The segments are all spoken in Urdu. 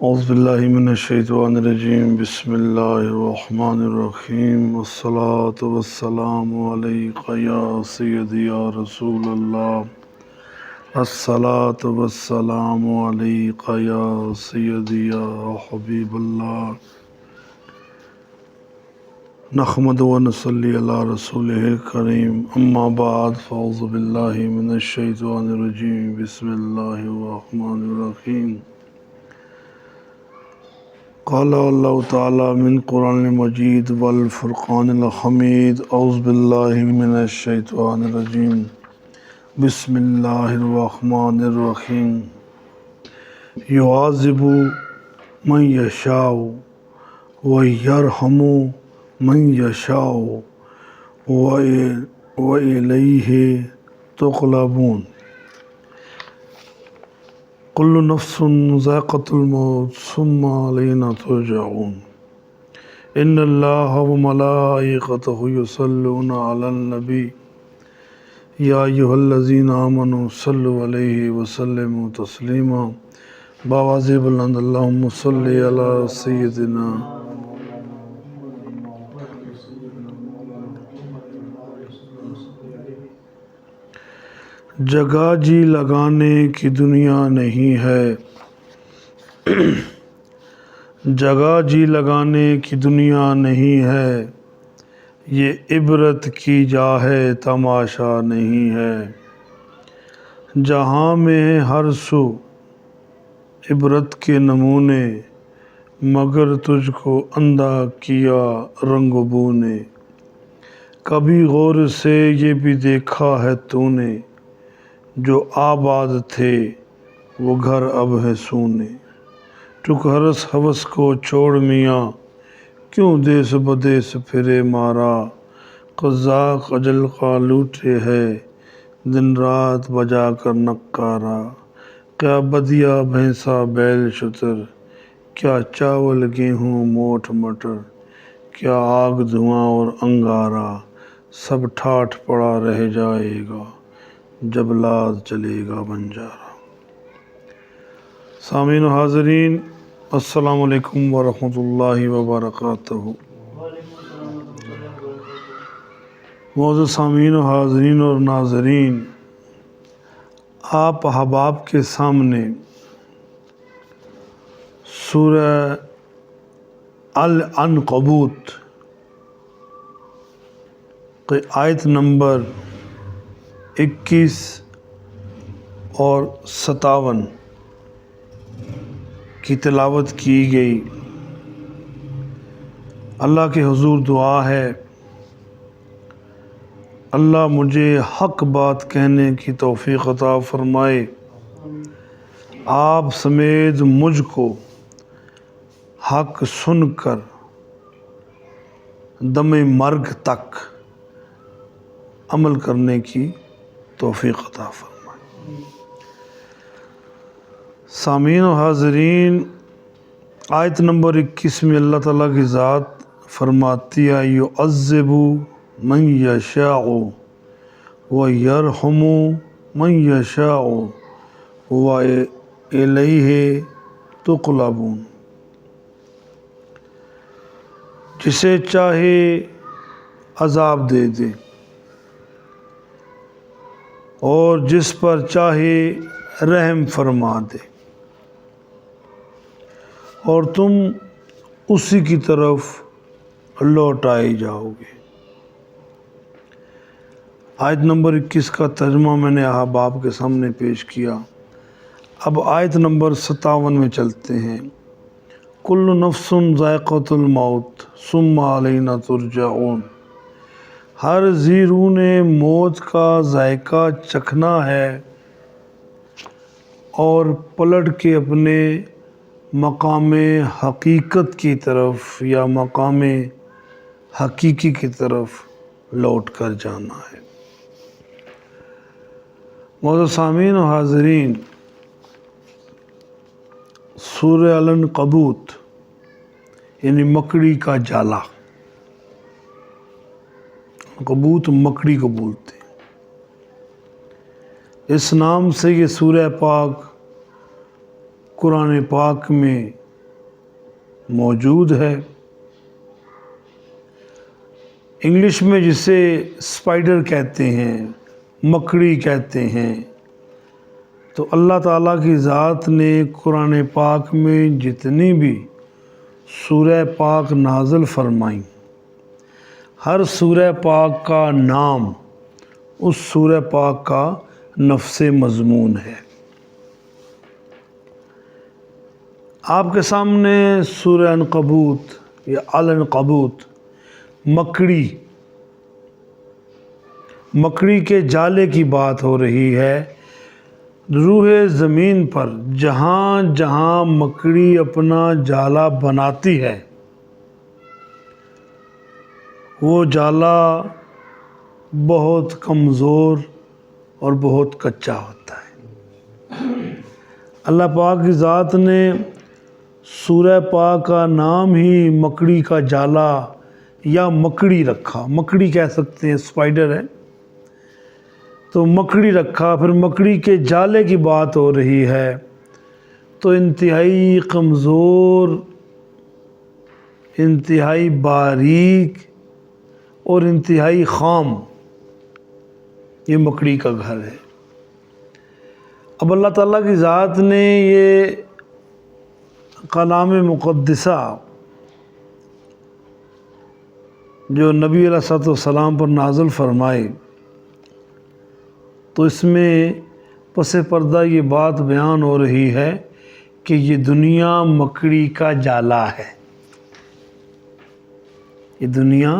اعوذ باللہ من الشیطان الرجیم بسم اللہ الرحمن الرحیم والصلاة والسلام علیکہ یا سیدی یا رسول اللہ الصلاة والسلام علیکہ یا سیدی یا حبیب اللہ نحمد و نصلی علی رسولہ الکریم اما بعد فاعوذ باللہ من الشیطان الرجیم بسم اللہ الرحمن الرحیم قال اللہ تعالی من قرآن المجید والفرقان الحمید اعوذ باللہ من الشیطان الرجیم بسم اللہ الرحمن الرحیم یعذب من یشاء ویرحم من یشاء وإلیہ تقلبون کل نفس ذائقۃ الموت ثم علینا ترجعون ان اللہ وملائکتہ یصلون علی النبی یا ایھا الذین آمنوا صلوا علیہ وسلموا تسلیما بآواز بلند اللہم صلی علی سیدنا جگہ جی لگانے کی دنیا نہیں ہے جگہ جی لگانے کی دنیا نہیں ہے یہ عبرت کی جا ہے تماشا نہیں ہے جہاں میں ہر سو عبرت کے نمونے مگر تجھ کو اندھا کیا رنگ و بو نے کبھی غور سے یہ بھی دیکھا ہے تو نے جو آباد تھے وہ گھر اب ہے سونے ٹک ہرس ہوس کو چھوڑ میاں کیوں دیس بدیس پھرے مارا قزاق اجل کا لوٹے ہے دن رات بجا کر نکارا کیا بدیا بھینسا بیل شتر کیا چاول گیہوں موٹ مٹر کیا آگ دھواں اور انگارا سب ٹھاٹھ پڑا رہ جائے گا جب لاد چلے گا بنجارا۔ سامعین و حاضرین السلام علیکم ورحمۃ اللہ وبرکاتہ۔ معزز سامعین و حاضرین اور ناظرین، آپ احباب کے سامنے سورہ العنکبوت کی آیت نمبر 21 اور 57 کی تلاوت کی گئی۔ اللہ کے حضور دعا ہے اللہ مجھے حق بات کہنے کی توفیق عطا فرمائے، آپ سمیت مجھ کو حق سن کر دم مرگ تک عمل کرنے کی توفیق عطا فرمائے۔ سامعین و حاضرین، آیت نمبر 21 میں اللہ تعالیٰ کی ذات فرماتی ہے یعذب من یشاء ویرحم من یشاء وإلیہ تقلبون، جسے چاہے عذاب دے دے اور جس پر چاہے رحم فرما دے اور تم اسی کی طرف لوٹائے جاؤ گے۔ آیت نمبر 21 کا ترجمہ میں نے احباب کے سامنے پیش کیا۔ اب آیت نمبر 57 میں چلتے ہیں۔ کل نفس ذائقۃ الموت ثم علینا ترجعون، ہر ذی روح نے موت کا ذائقہ چکھنا ہے اور پلٹ کے اپنے مقام حقیقت کی طرف یا مقام حقیقی کی طرف لوٹ کر جانا ہے۔ معزز سامعین و حاضرین، سورہ العنکبوت یعنی مکڑی کا جالا، عنکبوت مکڑی کو بولتے ہیں، اس نام سے یہ سورہ پاک قرآن پاک میں موجود ہے۔ انگلش میں جسے اسپائڈر کہتے ہیں، مکڑی کہتے ہیں، تو اللہ تعالیٰ کی ذات نے قرآن پاک میں جتنی بھی سورہ پاک نازل فرمائیں، ہر سورہ پاک کا نام اس سورہ پاک کا نفس مضمون ہے۔ آپ کے سامنے سورہ عنکبوت یا العنکبوت، مکڑی کے جالے کی بات ہو رہی ہے۔ روح زمین پر جہاں جہاں مکڑی اپنا جالا بناتی ہے، وہ جالا بہت کمزور اور بہت کچا ہوتا ہے۔ اللہ پاک کی ذات نے سورہ پاک کا نام ہی مکڑی کا جالا یا مکڑی رکھا، مکڑی کہہ سکتے ہیں، اسپائڈر ہے تو مکڑی رکھا۔ پھر مکڑی کے جالے کی بات ہو رہی ہے تو انتہائی کمزور، انتہائی باریک اور انتہائی خام یہ مکڑی کا گھر ہے۔ اب اللہ تعالیٰ کی ذات نے یہ کلام مقدسہ جو نبی علیہ الصلوۃ والسلام پر نازل فرمائے، تو اس میں پس پردہ یہ بات بیان ہو رہی ہے کہ یہ دنیا مکڑی کا جالا ہے، یہ دنیا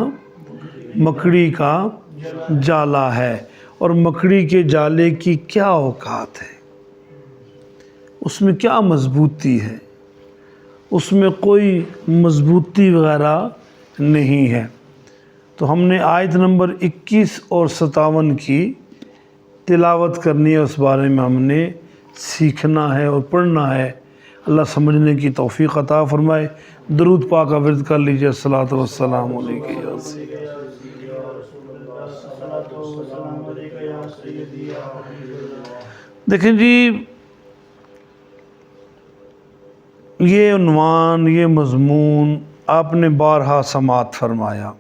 مکڑی کا جالا ہے۔ اور مکڑی کے جالے کی کیا اوقات ہے، اس میں کیا مضبوطی ہے، اس میں کوئی مضبوطی وغیرہ نہیں ہے۔ تو ہم نے آیت نمبر 21 اور 57 کی تلاوت کرنی ہے، اس بارے میں ہم نے سیکھنا ہے اور پڑھنا ہے۔ اللہ سمجھنے کی توفیق عطا فرمائے۔ درود پاک کا ورد کر لیجئے۔ الصلاۃ والسلام علیکم یا سیدی۔ دیکھیں جی، یہ عنوان، یہ مضمون آپ نے بارہا سماعت فرمایا،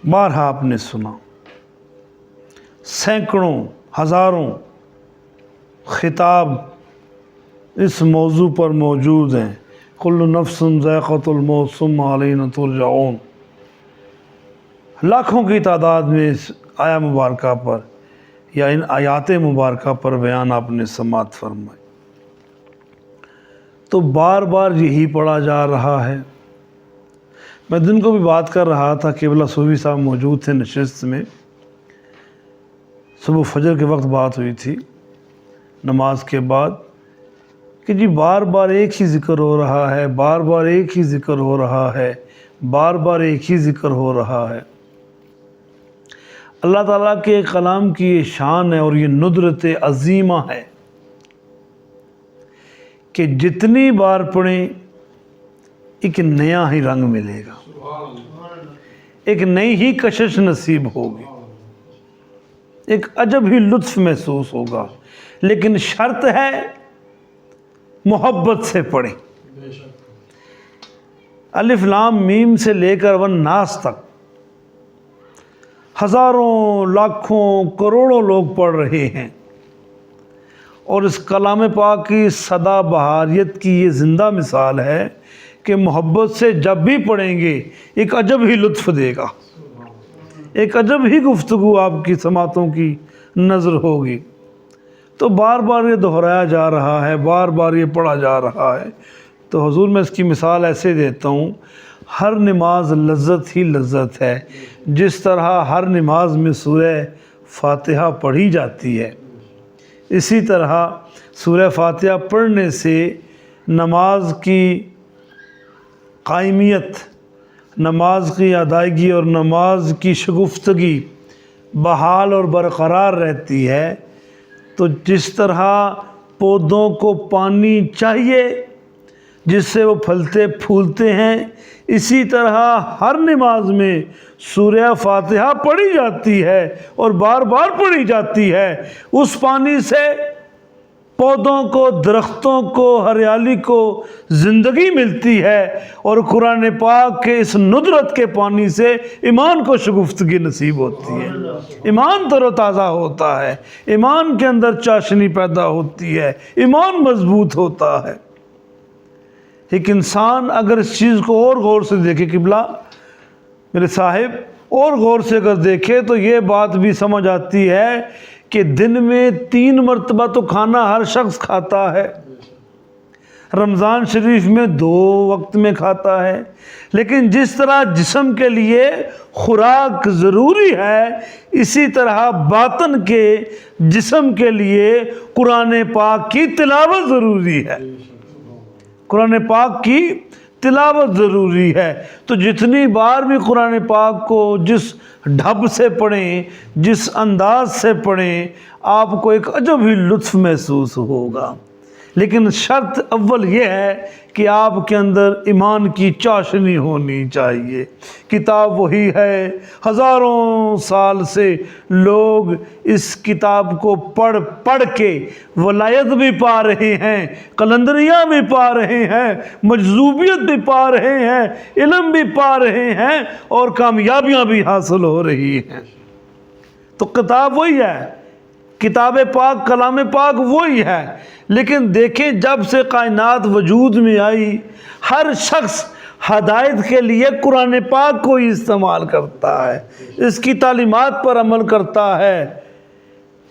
بارہا آپ نے سنا، سینکڑوں ہزاروں خطاب اس موضوع پر موجود ہیں۔ کل نفس ذائقۃ الموت ثم الینا ترجعون، لاکھوں کی تعداد میں اس آیا مبارکہ پر یا ان آیات مبارکہ پر بیان آپ نے سماعت فرمائی، تو بار بار یہی پڑھا جا رہا ہے۔ میں دن کو بھی بات کر رہا تھا، قبلہ صوفی صاحب موجود تھے نشست میں، صبح فجر کے وقت بات ہوئی تھی نماز کے بعد، کہ جی بار بار ایک ہی ذکر ہو رہا ہے، بار بار ایک ہی ذکر ہو رہا ہے، بار بار ایک ہی ذکر ہو رہا ہے۔ اللہ تعالیٰ کے کلام کی یہ شان ہے اور یہ ندرت عظیمہ ہے کہ جتنی بار پڑھیں ایک نیا ہی رنگ ملے گا، ایک نئی ہی کشش نصیب ہوگی، ایک عجب ہی لطف محسوس ہوگا، لیکن شرط ہے محبت سے پڑھیں۔ الف لام میم سے لے کر والناس تک ہزاروں، لاکھوں، کروڑوں لوگ پڑھ رہے ہیں، اور اس کلام پاک کی سدا بہاریت کی یہ زندہ مثال ہے کہ محبت سے جب بھی پڑھیں گے ایک عجب ہی لطف دے گا، ایک عجب ہی گفتگو آپ کی سماعتوں کی نظر ہوگی۔ تو بار بار یہ دہرایا جا رہا ہے، بار بار یہ پڑھا جا رہا ہے۔ تو حضور میں اس کی مثال ایسے دیتا ہوں، ہر نماز لذت ہی لذت ہے، جس طرح ہر نماز میں سورہ فاتحہ پڑھی جاتی ہے، اسی طرح سورہ فاتحہ پڑھنے سے نماز کی قائمیت، نماز کی ادائیگی اور نماز کی شگفتگی بحال اور برقرار رہتی ہے۔ تو جس طرح پودوں کو پانی چاہیے جس سے وہ پھلتے پھولتے ہیں، اسی طرح ہر نماز میں سورہ فاتحہ پڑھی جاتی ہے اور بار بار پڑھی جاتی ہے۔ اس پانی سے پودوں کو، درختوں کو، ہریالی کو زندگی ملتی ہے، اور قرآن پاک کے اس ندرت کے پانی سے ایمان کو شگفتگی نصیب ہوتی ہے، ایمان تر و تازہ ہوتا ہے، ایمان کے اندر چاشنی پیدا ہوتی ہے، ایمان مضبوط ہوتا ہے۔ ایک انسان اگر اس چیز کو اور غور سے دیکھے، قبلہ میرے صاحب، اور غور سے اگر دیکھے تو یہ بات بھی سمجھ آتی ہے کہ دن میں 3 مرتبہ تو کھانا ہر شخص کھاتا ہے، رمضان شریف میں 2 وقت میں کھاتا ہے، لیکن جس طرح جسم کے لیے خوراک ضروری ہے، اسی طرح باطن کے جسم کے لیے قرآن پاک کی تلاوت ضروری ہے، قرآن پاک کی تلاوت ضروری ہے۔ تو جتنی بار بھی قرآن پاک کو جس ڈھب سے پڑھیں، جس انداز سے پڑھیں، آپ کو ایک عجب ہی لطف محسوس ہوگا، لیکن شرط اول یہ ہے کہ آپ کے اندر ایمان کی چاشنی ہونی چاہیے۔ کتاب وہی ہے، ہزاروں سال سے لوگ اس کتاب کو پڑھ کے ولایت بھی پا رہے ہیں، قلندریاں بھی پا رہے ہیں، مجذوبیت بھی پا رہے ہیں، علم بھی پا رہے ہیں، اور کامیابیاں بھی حاصل ہو رہی ہیں۔ تو کتاب وہی ہے، کتاب پاک، کلام پاک وہی ہے، لیکن دیکھیں جب سے کائنات وجود میں آئی، ہر شخص ہدایت کے لیے قرآن پاک کو ہی استعمال کرتا ہے، اس کی تعلیمات پر عمل کرتا ہے۔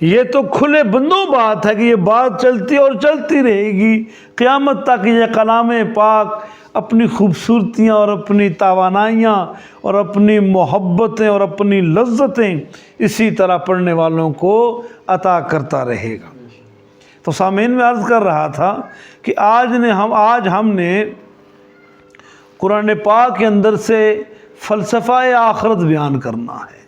یہ تو کھلے بندوں بات ہے کہ یہ بات چلتی اور چلتی رہے گی قیامت تک۔ یہ کلام پاک اپنی خوبصورتیاں اور اپنی توانائیاں اور اپنی محبتیں اور اپنی لذتیں اسی طرح پڑھنے والوں کو عطا کرتا رہے گا۔ تو سامعین میں عرض کر رہا تھا کہ آج ہم نے قرآن پاک کے اندر سے فلسفہ آخرت بیان کرنا ہے،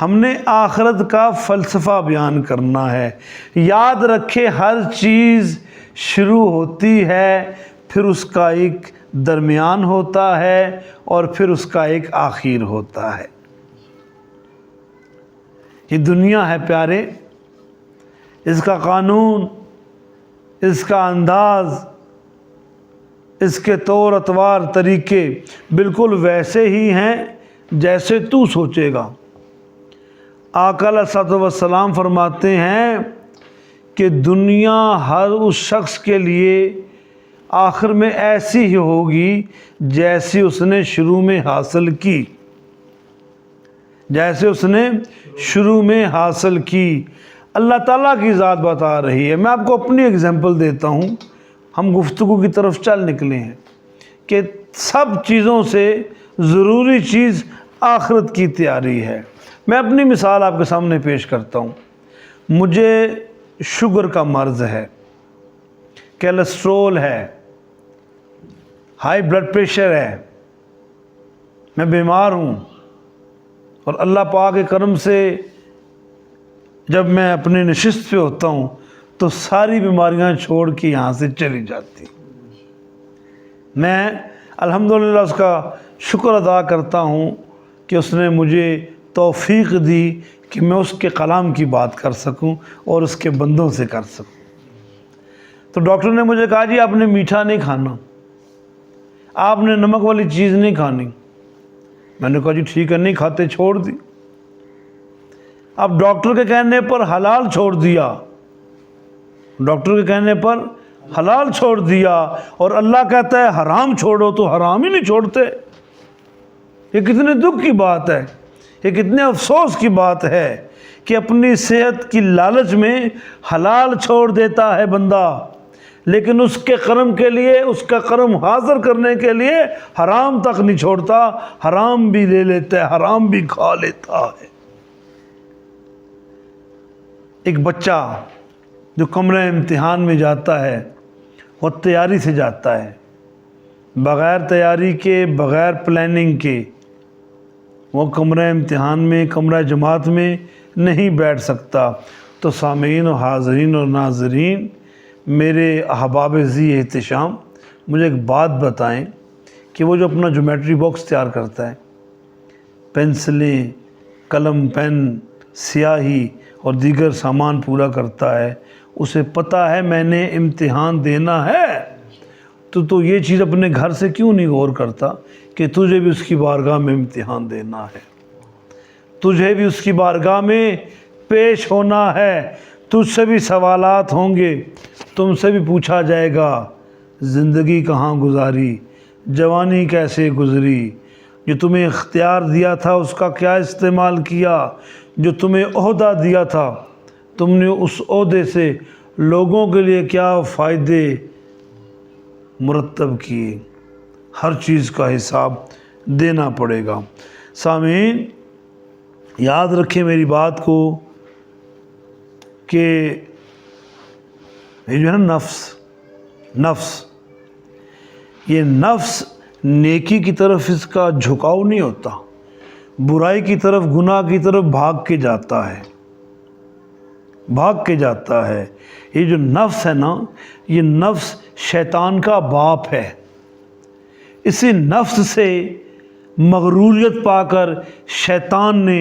ہم نے آخرت کا فلسفہ بیان کرنا ہے۔ یاد رکھے ہر چیز شروع ہوتی ہے، پھر اس کا ایک درمیان ہوتا ہے، اور پھر اس کا ایک آخر ہوتا ہے۔ یہ دنیا ہے پیارے، اس کا قانون، اس کا انداز، اس کے طور اطوار طریقے بالکل ویسے ہی ہیں جیسے تو سوچے گا۔ آقا علیہ الصلوۃ والسلام فرماتے ہیں کہ دنیا ہر اس شخص کے لیے آخر میں ایسی ہی ہوگی جیسی اس نے شروع میں حاصل کی، جیسے اس نے شروع میں حاصل کی۔ اللہ تعالیٰ کی ذات بتا رہی ہے۔ میں آپ کو اپنی اگزامپل دیتا ہوں، ہم گفتگو کی طرف چل نکلے ہیں کہ سب چیزوں سے ضروری چیز آخرت کی تیاری ہے۔ میں اپنی مثال آپ کے سامنے پیش کرتا ہوں۔ مجھے شوگر کا مرض ہے، کیلسٹرول ہے، ہائی بلڈ پریشر ہے، میں بیمار ہوں، اور اللہ پاک کے کرم سے جب میں اپنے نشست پہ ہوتا ہوں تو ساری بیماریاں چھوڑ کے یہاں سے چلی جاتی۔ میں الحمدللہ اس کا شکر ادا کرتا ہوں کہ اس نے مجھے توفیق دی کہ میں اس کے کلام کی بات کر سکوں اور اس کے بندوں سے کر سکوں۔ تو ڈاکٹر نے مجھے کہا جی آپ نے میٹھا نہیں کھانا، آپ نے نمک والی چیز نہیں کھانی۔ میں نے کہا جی ٹھیک ہے، نہیں کھاتے، چھوڑ دی۔ اب ڈاکٹر کے کہنے پر حلال چھوڑ دیا، ڈاکٹر کے کہنے پر حلال چھوڑ دیا، اور اللہ کہتا ہے حرام چھوڑو تو حرام ہی نہیں چھوڑتے۔ یہ کتنے دکھ کی بات ہے، یہ کتنے افسوس کی بات ہے کہ اپنی صحت کی لالچ میں حلال چھوڑ دیتا ہے بندہ، لیکن اس کے کرم کے لیے، اس کا کرم حاضر کرنے کے لیے حرام تک نہیں چھوڑتا، حرام بھی لے لیتا ہے، حرام بھی کھا لیتا ہے۔ ایک بچہ جو کمرہ امتحان میں جاتا ہے وہ تیاری سے جاتا ہے، بغیر تیاری کے، بغیر پلاننگ کے وہ کمرہ امتحان میں، کمرہ جماعت میں نہیں بیٹھ سکتا۔ تو سامعین و حاضرین اور ناظرین، میرے احباب ذی احتشام، مجھے ایک بات بتائیں کہ وہ جو اپنا جیومیٹری باکس تیار کرتا ہے، پینسلیں، قلم، پین، سیاہی اور دیگر سامان پورا کرتا ہے، اسے پتہ ہے میں نے امتحان دینا ہے، تو یہ چیز اپنے گھر سے کیوں نہیں غور کرتا کہ تجھے بھی اس کی بارگاہ میں امتحان دینا ہے، تجھے بھی اس کی بارگاہ میں پیش ہونا ہے، تجھ سے بھی سوالات ہوں گے، تم سے بھی پوچھا جائے گا زندگی کہاں گزاری، جوانی کیسے گزری، جو تمہیں اختیار دیا تھا اس کا کیا استعمال کیا، جو تمہیں عہدہ دیا تھا تم نے اس عہدے سے لوگوں کے لیے کیا فائدے مرتب کیے، ہر چیز کا حساب دینا پڑے گا۔ سامعین یاد رکھیں میری بات کو کہ یہ جو ہے نا نفس یہ نفس نیکی کی طرف اس کا جھکاؤ نہیں ہوتا، برائی کی طرف، گناہ کی طرف بھاگ کے جاتا ہے۔ یہ جو نفس ہے نا، یہ نفس شیطان کا باپ ہے۔ اسی نفس سے مغروریت پا کر شیطان نے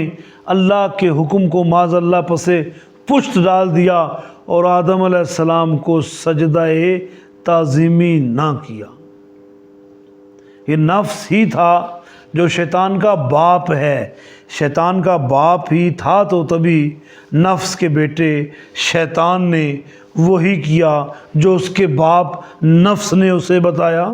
اللہ کے حکم کو معاذ اللہ پسے پشت ڈال دیا اور آدم علیہ السلام کو سجدہ تعظیمی نہ کیا۔ یہ نفس ہی تھا جو شیطان کا باپ ہے، شیطان کا باپ ہی تھا، تو تبھی نفس کے بیٹے شیطان نے وہی کیا جو اس کے باپ نفس نے اسے بتایا۔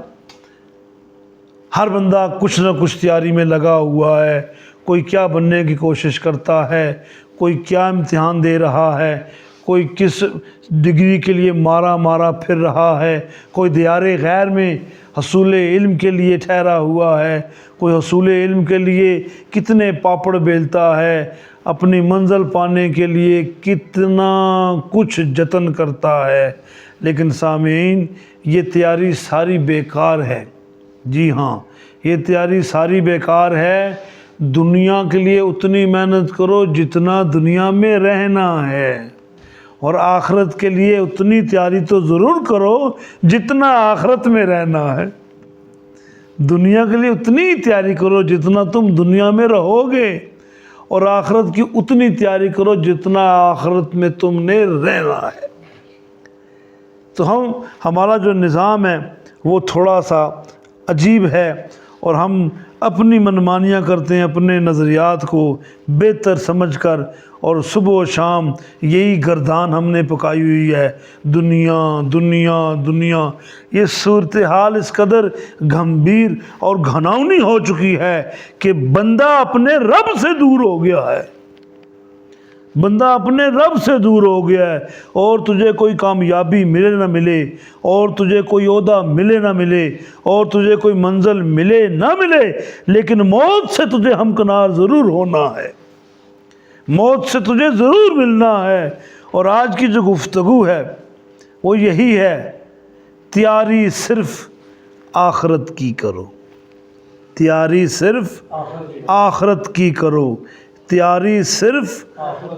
ہر بندہ کچھ نہ کچھ تیاری میں لگا ہوا ہے، کوئی کیا بننے کی کوشش کرتا ہے، کوئی کیا امتحان دے رہا ہے، کوئی کس ڈگری کے لیے مارا پھر رہا ہے، کوئی دیار غیر میں حصول علم کے لیے ٹھہرا ہوا ہے، کوئی حصول علم کے لیے کتنے پاپڑ بیلتا ہے، اپنی منزل پانے کے لیے کتنا کچھ جتن کرتا ہے، لیکن سامعین یہ تیاری ساری بیکار ہے۔ جی ہاں، یہ تیاری ساری بیکار ہے۔ دنیا کے لیے اتنی محنت کرو جتنا دنیا میں رہنا ہے، اور آخرت کے لیے اتنی تیاری تو ضرور کرو جتنا آخرت میں رہنا ہے۔ دنیا کے لیے اتنی تیاری کرو جتنا تم دنیا میں رہو گے، اور آخرت کی اتنی تیاری کرو جتنا آخرت میں تم نے رہنا ہے۔ تو ہمارا جو نظام ہے وہ تھوڑا سا عجیب ہے، اور ہم اپنی منمانیاں کرتے ہیں، اپنے نظریات کو بہتر سمجھ کر، اور صبح و شام یہی گردان ہم نے پکائی ہوئی ہے، دنیا دنیا دنیا۔ یہ صورتحال اس قدر گھمبیر اور گھناؤنی ہو چکی ہے کہ بندہ اپنے رب سے دور ہو گیا ہے، بندہ اپنے رب سے دور ہو گیا ہے، اور تجھے کوئی کامیابی ملے نہ ملے، اور تجھے کوئی عہدہ ملے نہ ملے، اور تجھے کوئی منزل ملے نہ ملے، لیکن موت سے تجھے ہمکنار ضرور ہونا ہے، موت سے تجھے ضرور ملنا ہے۔ اور آج کی جو گفتگو ہے وہ یہی ہے، تیاری صرف آخرت کی کرو، تیاری صرف آخرت کی کرو، تیاری صرف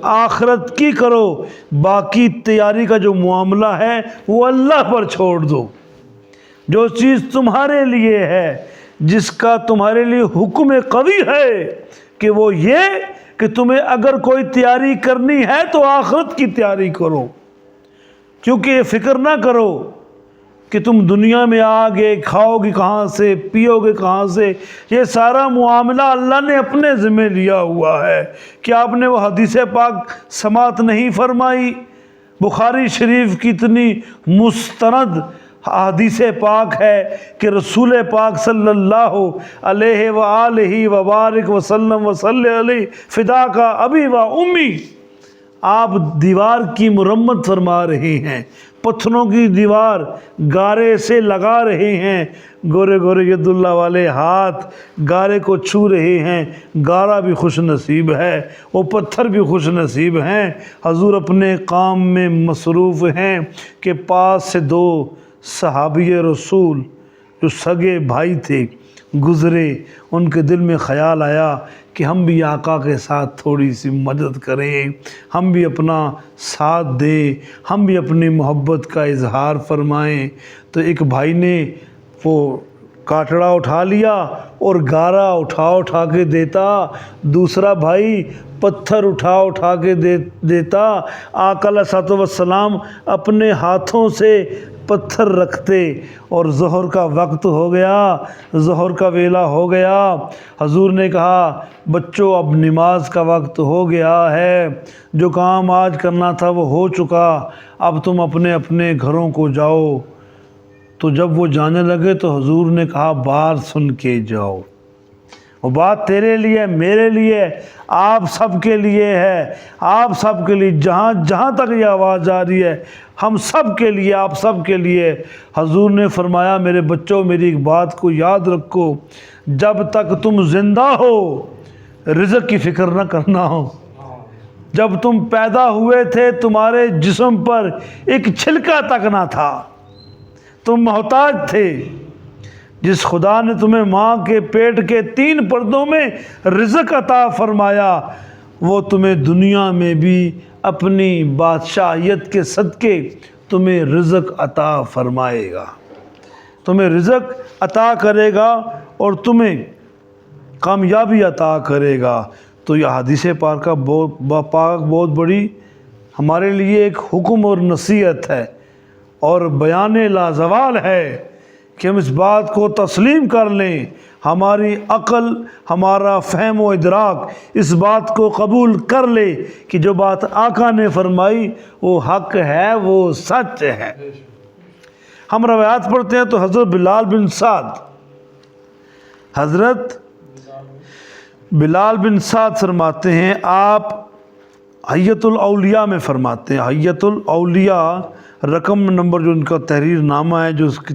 آخرت کی کرو، باقی تیاری کا جو معاملہ ہے وہ اللہ پر چھوڑ دو۔ جو چیز تمہارے لیے ہے، جس کا تمہارے لیے حکم قوی ہے کہ وہ یہ کہ تمہیں اگر کوئی تیاری کرنی ہے تو آخرت کی تیاری کرو، کیونکہ یہ فکر نہ کرو کہ تم دنیا میں آگے کھاؤ گے کہاں سے، پیو گے کہاں سے۔ یہ سارا معاملہ اللہ نے اپنے ذمہ لیا ہوا ہے۔ کیا آپ نے وہ حدیث پاک سماعت نہیں فرمائی؟ بخاری شریف کی اتنی مستند حدیث پاک ہے کہ رسول پاک صلی اللہ علیہ وآلہ وبارک وسلم وصلی علیہ فدا کا ابی و امی، آپ دیوار کی مرمت فرما رہے ہیں، پتھروں کی دیوار گارے سے لگا رہے ہیں، گورے گورے ید اللہ والے ہاتھ گارے کو چھو رہے ہیں، گارا بھی خوش نصیب ہے، وہ پتھر بھی خوش نصیب ہیں۔ حضور اپنے کام میں مصروف ہیں کہ پاس سے دو صحابی رسول جو سگے بھائی تھے گزرے، ان کے دل میں خیال آیا کہ ہم بھی آقا کے ساتھ تھوڑی سی مدد کریں، ہم بھی اپنا ساتھ دیں، ہم بھی اپنی محبت کا اظہار فرمائیں۔ تو ایک بھائی نے وہ کاٹڑا اٹھا لیا اور گارا اٹھا کے دیتا، دوسرا بھائی پتھر اٹھا کے دیتا۔ آقا علیہ الصلوۃ والسلام اپنے ہاتھوں سے پتھر رکھتے، اور ظہر کا وقت ہو گیا، ظہر کا ویلا ہو گیا، حضور نے کہا بچوں اب نماز کا وقت ہو گیا ہے، جو کام آج کرنا تھا وہ ہو چکا، اب تم اپنے اپنے گھروں کو جاؤ۔ تو جب وہ جانے لگے تو حضور نے کہا بات سن کے جاؤ، وہ بات تیرے لیے، میرے لیے، آپ سب کے لیے ہے، آپ سب کے لیے، جہاں جہاں تک یہ آواز آ رہی ہے ہم سب کے لیے، آپ سب کے لیے۔ حضور نے فرمایا میرے بچوں میری ایک بات کو یاد رکھو، جب تک تم زندہ ہو رزق کی فکر نہ کرنا ہو۔ جب تم پیدا ہوئے تھے تمہارے جسم پر ایک چھلکا تک نہ تھا، تم محتاج تھے۔ جس خدا نے تمہیں ماں کے پیٹ کے 3 پردوں میں رزق عطا فرمایا، وہ تمہیں دنیا میں بھی اپنی بادشاہیت کے صدقے تمہیں رزق عطا فرمائے گا، تمہیں رزق عطا کرے گا اور تمہیں کامیابی عطا کرے گا۔ تو یہ حدیث پاک بہت بڑی ہمارے لیے ایک حکم اور نصیحت ہے اور بیان لازوال ہے کہ ہم اس بات کو تسلیم کر لیں، ہماری عقل، ہمارا فہم و ادراک اس بات کو قبول کر لے کہ جو بات آقا نے فرمائی وہ حق ہے، وہ سچ ہے۔ ہم روایات پڑھتے ہیں تو حضرت بلال بن سعد فرماتے ہیں، آپ حیۃ الاولیاء میں فرماتے ہیں، حیۃ الاولیاء رقم نمبر جو ان کا تحریر نامہ ہے، جو اس کی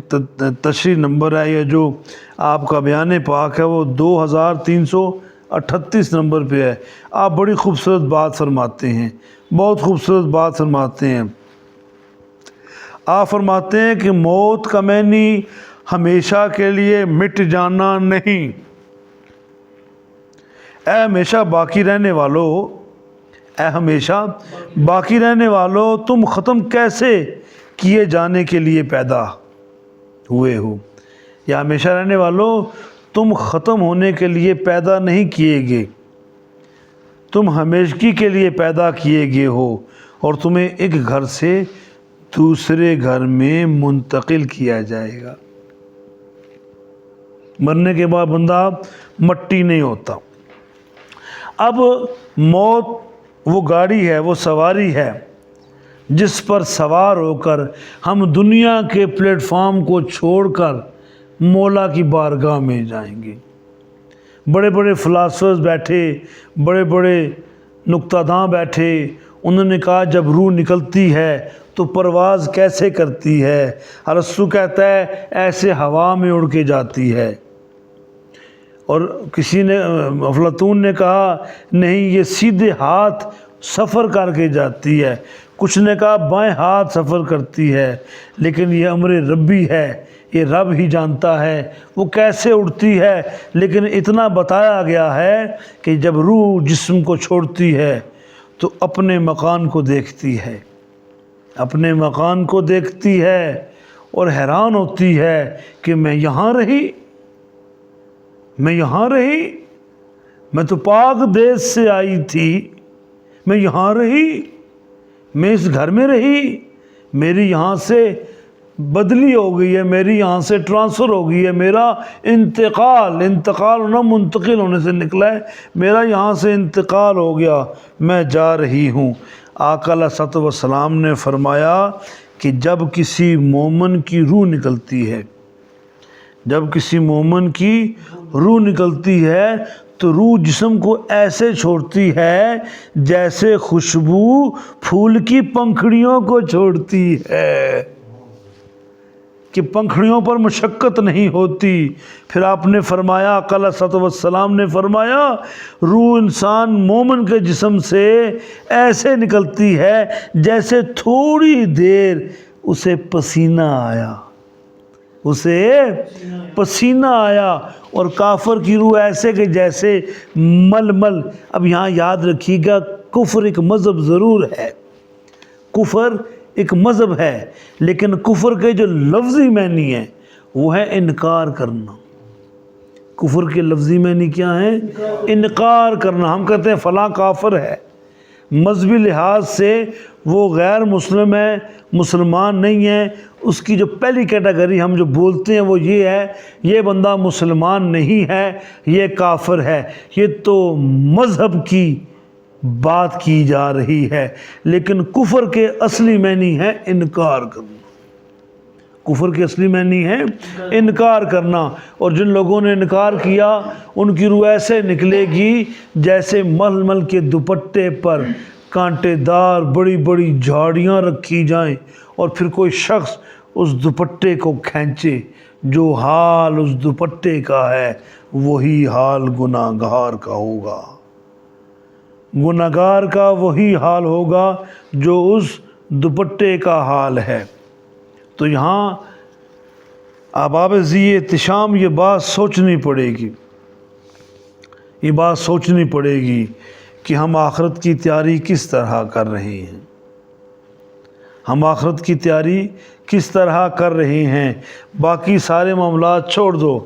تشریح نمبر ہے، یا جو آپ کا بیان پاک ہے، وہ 2338 نمبر پہ ہے۔ آپ بڑی خوبصورت بات فرماتے ہیں، بہت خوبصورت بات فرماتے ہیں۔ آپ فرماتے ہیں کہ موت کا معنی ہمیشہ کے لیے مٹ جانا نہیں، اے ہمیشہ باقی رہنے والوں، اے ہمیشہ باقی رہنے والوں، تم ختم کیسے کیے جانے کے لیے پیدا ہوئے ہو، یا ہمیشہ رہنے والوں تم ختم ہونے کے لیے پیدا نہیں کیے گئے، تم ہمیشگی کے لیے پیدا کیے گئے ہو، اور تمہیں ایک گھر سے دوسرے گھر میں منتقل کیا جائے گا۔ مرنے کے بعد بندہ مٹی نہیں ہوتا۔ اب موت وہ گاڑی ہے، وہ سواری ہے جس پر سوار ہو کر ہم دنیا کے پلیٹ فارم کو چھوڑ کر مولا کی بارگاہ میں جائیں گے۔ بڑے بڑے فلاسفرز بیٹھے، بڑے بڑے نکتہ داں بیٹھے، انہوں نے کہا جب روح نکلتی ہے تو پرواز کیسے کرتی ہے؟ ارسطو کہتا ہے ایسے ہوا میں اڑ کے جاتی ہے، اور کسی نے افلاطون نے کہا نہیں یہ سیدھے ہاتھ سفر کر کے جاتی ہے، کچھ نے کہا بائیں ہاتھ سفر کرتی ہے، لیکن یہ امر ربی ہے، یہ رب ہی جانتا ہے وہ کیسے اڑتی ہے۔ لیکن اتنا بتایا گیا ہے کہ جب روح جسم کو چھوڑتی ہے تو اپنے مکان کو دیکھتی ہے، اپنے مکان کو دیکھتی ہے اور حیران ہوتی ہے کہ میں یہاں رہی، میں تو پاک دیس سے آئی تھی، میں یہاں رہی، میں اس گھر میں رہی، میری یہاں سے بدلی ہو گئی ہے، میری یہاں سے ٹرانسفر ہو گئی ہے، میرا انتقال ہونا منتقل ہونے سے نکلا ہے، میرا یہاں سے انتقال ہو گیا، میں جا رہی ہوں۔ آقا علیہ الصلوۃ والسلام نے فرمایا کہ جب کسی مومن کی روح نکلتی ہے، جب کسی مومن کی روح نکلتی ہے تو روح جسم کو ایسے چھوڑتی ہے جیسے خوشبو پھول کی پنکھڑیوں کو چھوڑتی ہے، کہ پنکھڑیوں پر مشقت نہیں ہوتی۔ پھر آپ نے فرمایا، آقا علیہ الصلوۃ والسلام نے فرمایا، روح انسان مومن کے جسم سے ایسے نکلتی ہے جیسے تھوڑی دیر اسے پسینہ آیا، اور کافر کی روح ایسے کہ جیسے ململ۔ اب یہاں یاد رکھیے گا کفر ایک مذہب ضرور ہے، کفر ایک مذہب ہے، لیکن کفر کے جو لفظی معنی ہے وہ ہے انکار کرنا۔ کفر کے لفظی معنی کیا ہے؟ انکار کرنا. ہم کہتے ہیں فلاں کافر ہے، مذہبی لحاظ سے وہ غیر مسلم ہے، مسلمان نہیں ہے. اس کی جو پہلی کیٹیگری ہم جو بولتے ہیں وہ یہ ہے، یہ بندہ مسلمان نہیں ہے، یہ کافر ہے. یہ تو مذہب کی بات کی جا رہی ہے، لیکن کفر کے اصلی معنی ہے انکار کرنا. کفر کے اصلی معنی ہے انکار کرنا. اور جن لوگوں نے انکار کیا ان کی روح ایسے نکلے گی جیسے ململ کے دوپٹے پر کانٹے دار بڑی بڑی جھاڑیاں رکھی جائیں اور پھر کوئی شخص اس دوپٹے کو کھینچے. جو حال اس دوپٹے کا ہے وہی حال گناہگار کا ہوگا. گناہگار کا وہی حال ہوگا جو اس دوپٹے کا حال ہے. تو یہاں احباب ذی احتشام یہ بات سوچنی پڑے گی، یہ بات سوچنی پڑے گی کہ ہم آخرت کی تیاری کس طرح کر رہے ہیں. ہم آخرت کی تیاری کس طرح کر رہے ہیں. باقی سارے معاملات چھوڑ دو،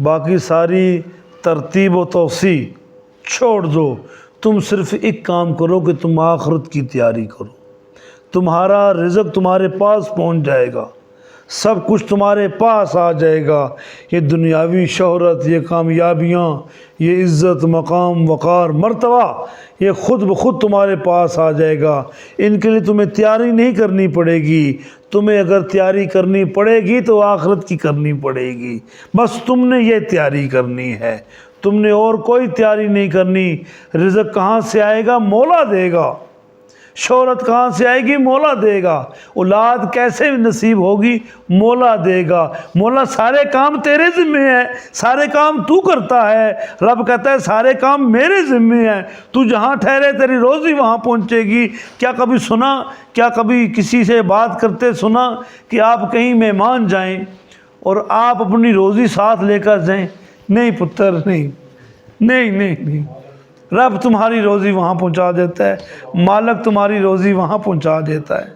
باقی ساری ترتیب و توسیع چھوڑ دو. تم صرف ایک کام کرو کہ تم آخرت کی تیاری کرو. تمہارا رزق تمہارے پاس پہنچ جائے گا، سب کچھ تمہارے پاس آ جائے گا. یہ دنیاوی شہرت، یہ کامیابیاں، یہ عزت، مقام، وقار، مرتبہ، یہ خود بخود تمہارے پاس آ جائے گا. ان کے لیے تمہیں تیاری نہیں کرنی پڑے گی. تمہیں اگر تیاری کرنی پڑے گی تو آخرت کی کرنی پڑے گی. بس تم نے یہ تیاری کرنی ہے، تم نے اور کوئی تیاری نہیں کرنی. رزق کہاں سے آئے گا؟ مولا دے گا. شہرت کہاں سے آئے گی؟ مولا دے گا. اولاد کیسے نصیب ہوگی؟ مولا دے گا. مولا سارے کام تیرے ذمہ ہیں، سارے کام تو کرتا ہے. رب کہتا ہے سارے کام میرے ذمہ ہیں، تو جہاں ٹھہرے تیری روزی وہاں پہنچے گی. کیا کبھی سنا، کیا کبھی کسی سے بات کرتے سنا کہ آپ کہیں مہمان جائیں اور آپ اپنی روزی ساتھ لے کر جائیں؟ نہیں پتر، نہیں نہیں نہیں نہیں. رب تمہاری روزی وہاں پہنچا دیتا ہے، مالک تمہاری روزی وہاں پہنچا دیتا ہے.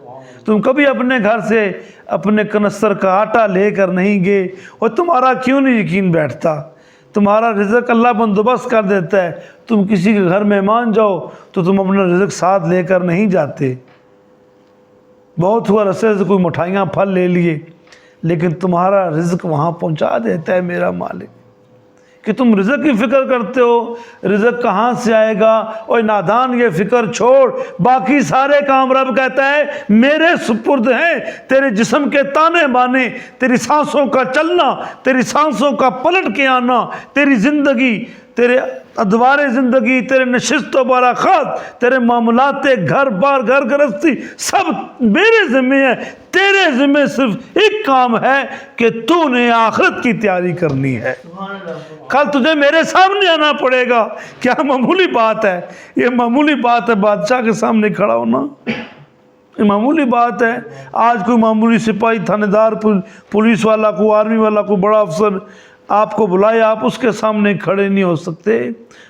تم کبھی اپنے گھر سے اپنے کنستر کا آٹا لے کر نہیں گئے، اور تمہارا کیوں نہیں یقین بیٹھتا؟ تمہارا رزق اللہ بندوبست کر دیتا ہے. تم کسی کے گھر مہمان جاؤ تو تم اپنا رزق ساتھ لے کر نہیں جاتے. بہت ہوا رستے سے کوئی مٹھائیاں پھل لے لیے، لیکن تمہارا رزق وہاں پہنچا دیتا ہے میرا مالک. کہ تم رزق کی فکر کرتے ہو، رزق کہاں سے آئے گا؟ اور نادان یہ فکر چھوڑ، باقی سارے کام رب کہتا ہے میرے سپرد ہیں. تیرے جسم کے تانے بانے، تیری سانسوں کا چلنا، تیری سانسوں کا پلٹ کے آنا، تیری زندگی، تیرے ادوار زندگی، تیرے نشست و برخاست، تیرے معاملات، گھر بار، گھر گرستی، سب میرے ذمہ ہے. تیرے ذمہ صرف ایک کام ہے کہ تو نے آخرت کی تیاری کرنی ہے. کل تجھے میرے سامنے آنا پڑے گا. کیا معمولی بات ہے؟ یہ معمولی بات ہے بادشاہ کے سامنے کھڑا ہونا؟ یہ معمولی بات ہے؟ آج کوئی معمولی سپاہی، تھانے دار، پولیس والا، کوئی آرمی والا، کوئی بڑا افسر آپ کو بلائے، آپ اس کے سامنے کھڑے نہیں ہو سکتے،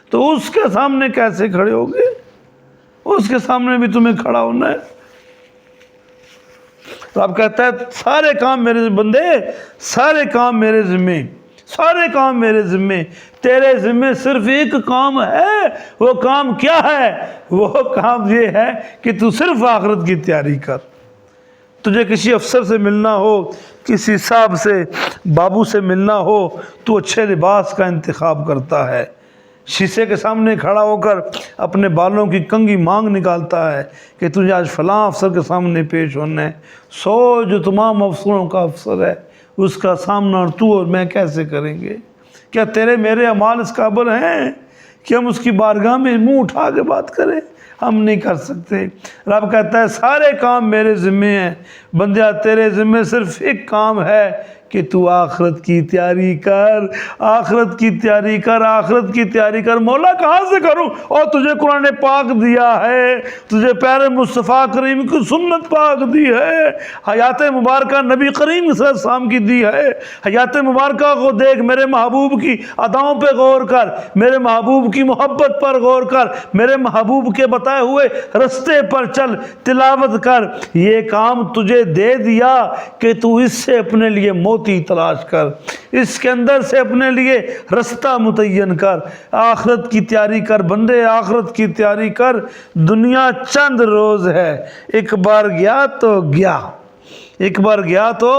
تو اس کے سامنے کیسے کھڑے ہوگے؟ اس کے سامنے بھی تمہیں کھڑا ہونا ہے. تو آپ کہتا ہے سارے کام میرے بندے، سارے کام میرے ذمہ، سارے کام میرے ذمہ. تیرے ذمہ صرف ایک کام ہے. وہ کام کیا ہے؟ وہ کام یہ ہے کہ تو صرف آخرت کی تیاری کر. تجھے کسی افسر سے ملنا ہو، کسی صاحب سے، بابو سے ملنا ہو، تو اچھے لباس کا انتخاب کرتا ہے. شیشے کے سامنے کھڑا ہو کر اپنے بالوں کی کنگھی مانگ نکالتا ہے کہ تجھے آج فلاں افسر کے سامنے پیش ہونا ہے. جو تمام افسروں کا افسر ہے، اس کا سامنا تو اور میں کیسے کریں گے؟ کیا تیرے میرے اعمال اس قابل ہیں کہ ہم اس کی بارگاہ میں منہ اٹھا کے بات کریں؟ ہم نہیں کر سکتے. رب کہتا ہے سارے کام میرے ذمہ ہیں. بندیا تیرے ذمہ صرف ایک کام ہے کہ تو آخرت کی تیاری کر، آخرت کی تیاری کر، آخرت کی تیاری کر. مولا کہاں سے کروں؟ اور تجھے قرآن پاک دیا ہے، تجھے پیارے مصطفیٰ کریم کی سنت پاک دی ہے، حیات مبارکہ نبی کریم صلی اللہ علیہ وسلم کی دی ہے. حیات مبارکہ کو دیکھ، میرے محبوب کی اداؤں پہ غور کر، میرے محبوب کی محبت پر غور کر، میرے محبوب کے بتائے ہوئے رستے پر چل، تلاوت کر. یہ کام تجھے دے دیا کہ تو اس سے اپنے لیے موت کھوتی تلاش کر، اس کے اندر سے اپنے لیے رستہ متعین کر، آخرت کی تیاری کر بندے، آخرت کی تیاری کر۔ دنیا چند روز ہے، ایک بار گیا تو گیا، ایک بار گیا تو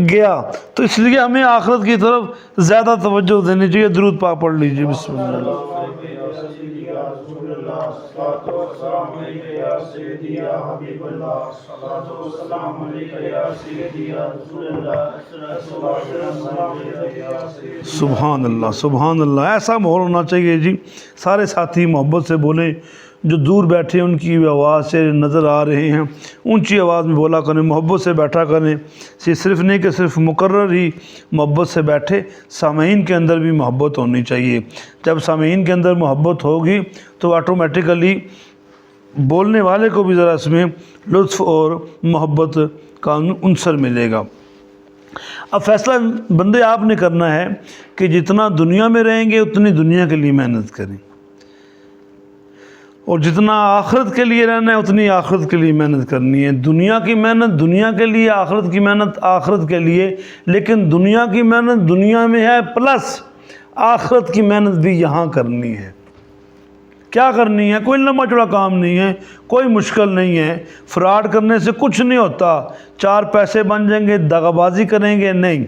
گیا، تو اس لیے ہمیں آخرت کی طرف زیادہ توجہ دینی چاہیے۔ درود پاک پڑھ لیجیے، بسم اللہ۔ سبحان اللہ، سبحان اللہ، ایسا ماحول ہونا چاہیے جی، سارے ساتھی محبت سے بولیں، جو دور بیٹھے ان کی آواز سے نظر آ رہے ہیں اونچی آواز میں بولا کریں، محبت سے بیٹھا کریں۔ یہ صرف نہیں کہ صرف مقرر ہی محبت سے بیٹھے، سامعین کے اندر بھی محبت ہونی چاہیے۔ جب سامعین کے اندر محبت ہوگی تو آٹومیٹیکلی بولنے والے کو بھی ذرا اس میں لطف اور محبت کا عنصر ملے گا۔ اب فیصلہ بندے آپ نے کرنا ہے کہ جتنا دنیا میں رہیں گے اتنی دنیا کے لیے محنت کریں، اور جتنا آخرت کے لیے رہنا ہے اتنی آخرت کے لیے محنت کرنی ہے۔ دنیا کی محنت دنیا کے لیے، آخرت کی محنت آخرت کے لیے، لیکن دنیا کی محنت دنیا میں ہے، پلس آخرت کی محنت بھی یہاں کرنی ہے۔ کیا کرنی ہے؟ کوئی لمبا چوڑا کام نہیں ہے، کوئی مشکل نہیں ہے، فراڈ کرنے سے کچھ نہیں ہوتا، چار پیسے بن جائیں گے، دغا بازی کریں گے، نہیں،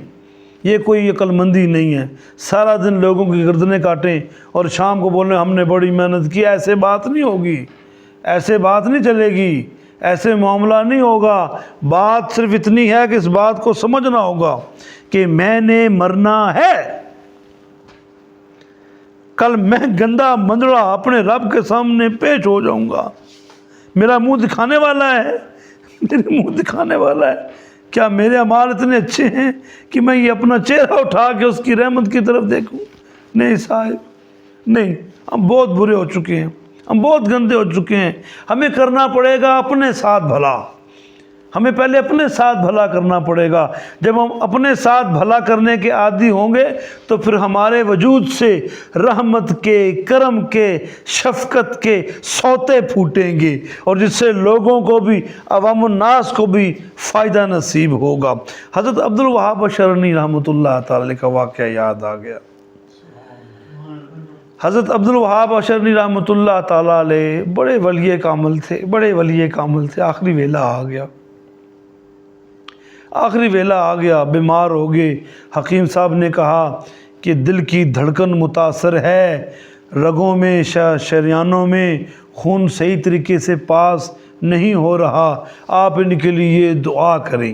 یہ کوئی عقل مندی نہیں ہے۔ سارا دن لوگوں کی گردنیں کاٹیں اور شام کو بولیں ہم نے بڑی محنت کی، ایسے بات نہیں ہوگی، ایسے بات نہیں چلے گی، ایسے معاملہ نہیں ہوگا۔ بات صرف اتنی ہے کہ اس بات کو سمجھنا ہوگا کہ میں نے مرنا ہے، کل میں گندا مندڑا اپنے رب کے سامنے پیش ہو جاؤں گا، میرا منہ دکھانے والا ہے، میرے منہ دکھانے والا ہے۔ کیا میرے اعمال اتنے اچھے ہیں کہ میں یہ اپنا چہرہ اٹھا کے اس کی رحمت کی طرف دیکھوں؟ نہیں صاحب، نہیں، ہم بہت برے ہو چکے ہیں، ہم بہت گندے ہو چکے ہیں۔ ہمیں کرنا پڑے گا اپنے ساتھ بھلا، ہمیں پہلے اپنے ساتھ بھلا کرنا پڑے گا۔ جب ہم اپنے ساتھ بھلا کرنے کے عادی ہوں گے تو پھر ہمارے وجود سے رحمت کے، کرم کے، شفقت کے سوتے پھوٹیں گے، اور جس سے لوگوں کو بھی، عوام الناس کو بھی فائدہ نصیب ہوگا۔ حضرت عبدالوہاب اشرنی رحمۃ اللہ تعالی کا واقعہ یاد آ گیا۔ حضرت عبدالوہاب اشرنی رحمۃ اللہ تعالی علیہ بڑے ولی کامل تھے، بڑے ولی کامل تھے۔ آخری ویلا آ گیا، آخری ویلا آ گیا، بیمار ہو گئے۔ حکیم صاحب نے کہا کہ دل کی دھڑکن متاثر ہے، رگوں میں، شریانوں میں خون صحیح طریقے سے پاس نہیں ہو رہا، آپ ان کے لیے دعا کریں۔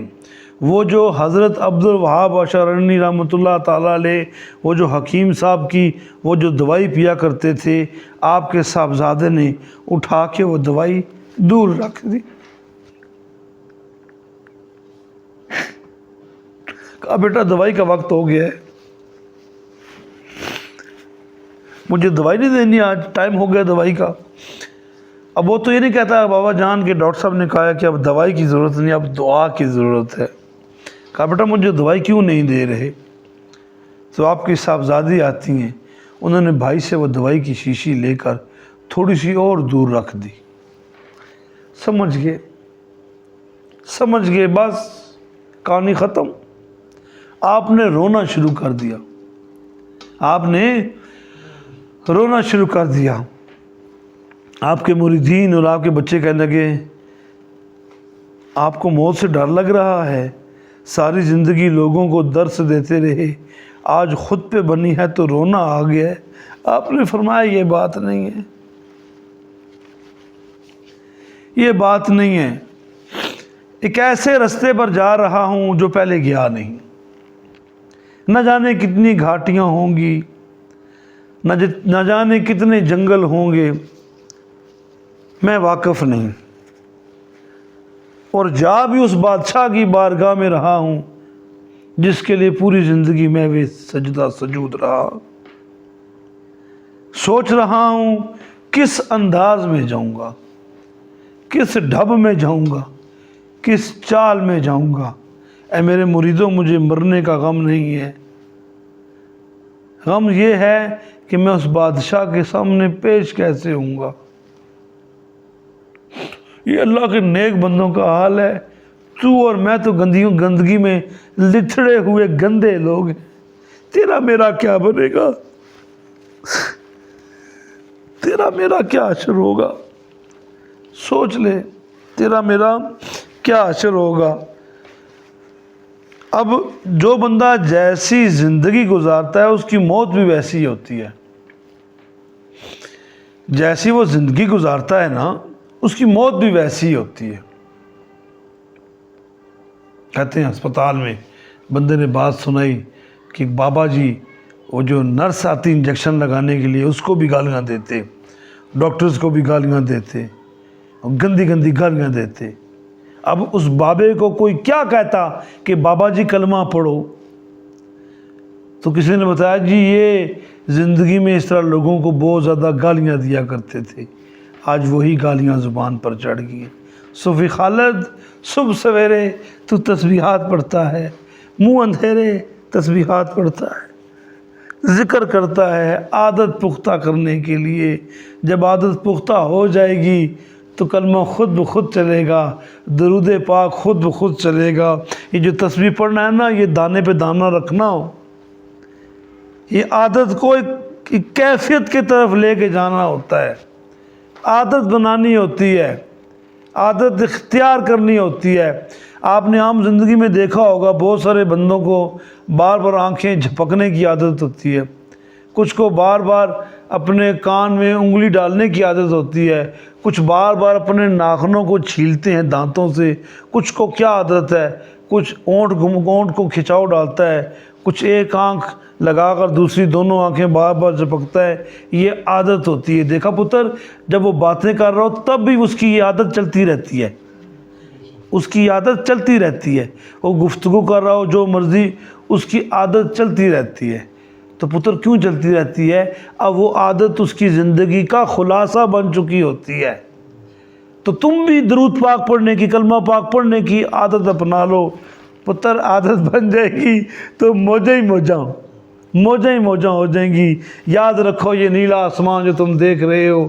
وہ جو حضرت عبدالوہاب اشرنی رحمۃ اللہ تعالیٰ علیہ، وہ جو حکیم صاحب کی وہ جو دوائی پیا کرتے تھے، آپ کے صاحبزادے نے اٹھا کے وہ دوائی دور رکھ دی۔ کہا بیٹا دوائی کا وقت ہو گیا ہے، مجھے دوائی نہیں دینی، آج ٹائم ہو گیا دوائی کا۔ اب وہ تو یہ نہیں کہتا بابا جان کہ ڈاکٹر صاحب نے کہا کہ اب دوائی کی ضرورت نہیں، اب دعا کی ضرورت ہے۔ کہا بیٹا مجھے دوائی کیوں نہیں دے رہے؟ تو آپ کی صاحبزادی آتی ہیں، انہوں نے بھائی سے وہ دوائی کی شیشی لے کر تھوڑی سی اور دور رکھ دی۔ سمجھ گئے، بس کہانی ختم۔ آپ نے رونا شروع کر دیا، آپ نے رونا شروع کر دیا۔ آپ کے مریدین اور آپ کے بچے کہنے لگے آپ کو موت سے ڈر لگ رہا ہے، ساری زندگی لوگوں کو درس دیتے رہے، آج خود پہ بنی ہے تو رونا آ گیا ہے۔ آپ نے فرمایا یہ بات نہیں ہے، یہ بات نہیں ہے، ایک ایسے رستے پر جا رہا ہوں جو پہلے گیا نہیں، نہ جانے کتنی گھاٹیاں ہوں گی، نہ جانے کتنے جنگل ہوں گے، میں واقف نہیں، اور جا بھی اس بادشاہ کی بارگاہ میں رہا ہوں جس کے لیے پوری زندگی میں وہ سجدہ سجود رہا۔ سوچ رہا ہوں کس انداز میں جاؤں گا، کس ڈھب میں جاؤں گا، کس چال میں جاؤں گا۔ اے میرے مریدوں، مجھے مرنے کا غم نہیں ہے، غم یہ ہے کہ میں اس بادشاہ کے سامنے پیش کیسے ہوں گا۔ یہ اللہ کے نیک بندوں کا حال ہے، تو اور میں تو گندگی میں لتھڑے ہوئے گندے لوگ ہیں، تیرا میرا کیا بنے گا؟ تیرا میرا کیا حشر ہوگا؟ سوچ لے، تیرا میرا کیا حشر ہوگا؟ اب جو بندہ جیسی زندگی گزارتا ہے اس کی موت بھی ویسی ہی ہوتی ہے، جیسی وہ زندگی گزارتا ہے نا اس کی موت بھی ویسی ہی ہوتی ہے۔ کہتے ہیں ہسپتال میں بندے نے بات سنائی کہ بابا جی وہ جو نرس آتی انجیکشن لگانے کے لیے اس کو بھی گالیاں دیتے، ڈاکٹرز کو بھی گالیاں دیتے، گندی گندی گالیاں دیتے۔ اب اس بابے کو کوئی کیا کہتا کہ بابا جی کلمہ پڑھو، تو کسی نے بتایا جی یہ زندگی میں اس طرح لوگوں کو بہت زیادہ گالیاں دیا کرتے تھے، آج وہی گالیاں زبان پر چڑھ گئی ہیں۔ صوفی خالد صبح سویرے تو تسبیحات پڑھتا ہے، منہ اندھیرے تسبیحات پڑھتا ہے، ذکر کرتا ہے عادت پختہ کرنے کے لیے، جب عادت پختہ ہو جائے گی تو کلمہ خود بخود چلے گا، درود پاک خود بخود چلے گا۔ یہ جو تسبیح پڑھنا ہے نا یہ دانے پہ دانہ رکھنا ہو، یہ عادت کو ایک کیفیت کی طرف لے کے جانا ہوتا ہے، عادت بنانی ہوتی ہے، عادت اختیار کرنی ہوتی ہے۔ آپ نے عام زندگی میں دیکھا ہوگا بہت سارے بندوں کو بار بار آنکھیں جھپکنے کی عادت ہوتی ہے، کچھ کو بار بار اپنے کان میں انگلی ڈالنے کی عادت ہوتی ہے، کچھ بار بار اپنے ناخنوں کو چھیلتے ہیں دانتوں سے، کچھ کو کیا عادت ہے، کچھ اونٹ کو کھچاؤ ڈالتا ہے، کچھ ایک آنکھ لگا کر دوسری دونوں آنکھیں بار بار جھپکتا ہے، یہ عادت ہوتی ہے۔ دیکھا پتر، جب وہ باتیں کر رہا ہو تب بھی اس کی یہ عادت چلتی رہتی ہے، اس کی عادت چلتی رہتی ہے، وہ گفتگو کر رہا ہو جو مرضی اس کی عادت چلتی رہتی ہے۔ تو پتر کیوں چلتی رہتی ہے؟ اب وہ عادت اس کی زندگی کا خلاصہ بن چکی ہوتی ہے۔ تو تم بھی درود پاک پڑھنے کی، کلمہ پاک پڑھنے کی عادت اپنا لو، پتر عادت بن جائے گی تو موجیں ہی موجاں ہو جائیں گی۔ یاد رکھو یہ نیلا آسمان جو تم دیکھ رہے ہو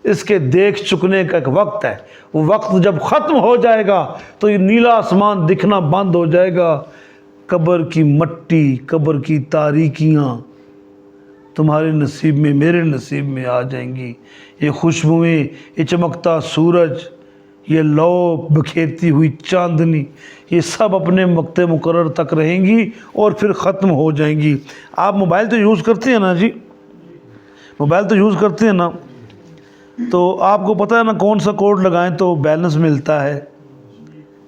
اس کے دیکھ چکنے کا ایک وقت ہے، وہ وقت جب ختم ہو جائے گا تو یہ نیلا آسمان دکھنا بند ہو جائے گا، قبر کی مٹی، قبر کی تاریکیاں تمہارے نصیب میں، میرے نصیب میں آ جائیں گی۔ یہ خوشبوئیں، یہ چمکتا سورج، یہ لو بکھیرتی ہوئی چاندنی، یہ سب اپنے وقت مقرر تک رہیں گی اور پھر ختم ہو جائیں گی۔ آپ موبائل تو یوز کرتے ہیں نا جی، موبائل تو یوز کرتے ہیں نا، تو آپ کو پتہ ہے نا کون سا کوڈ لگائیں تو بیلنس ملتا ہے،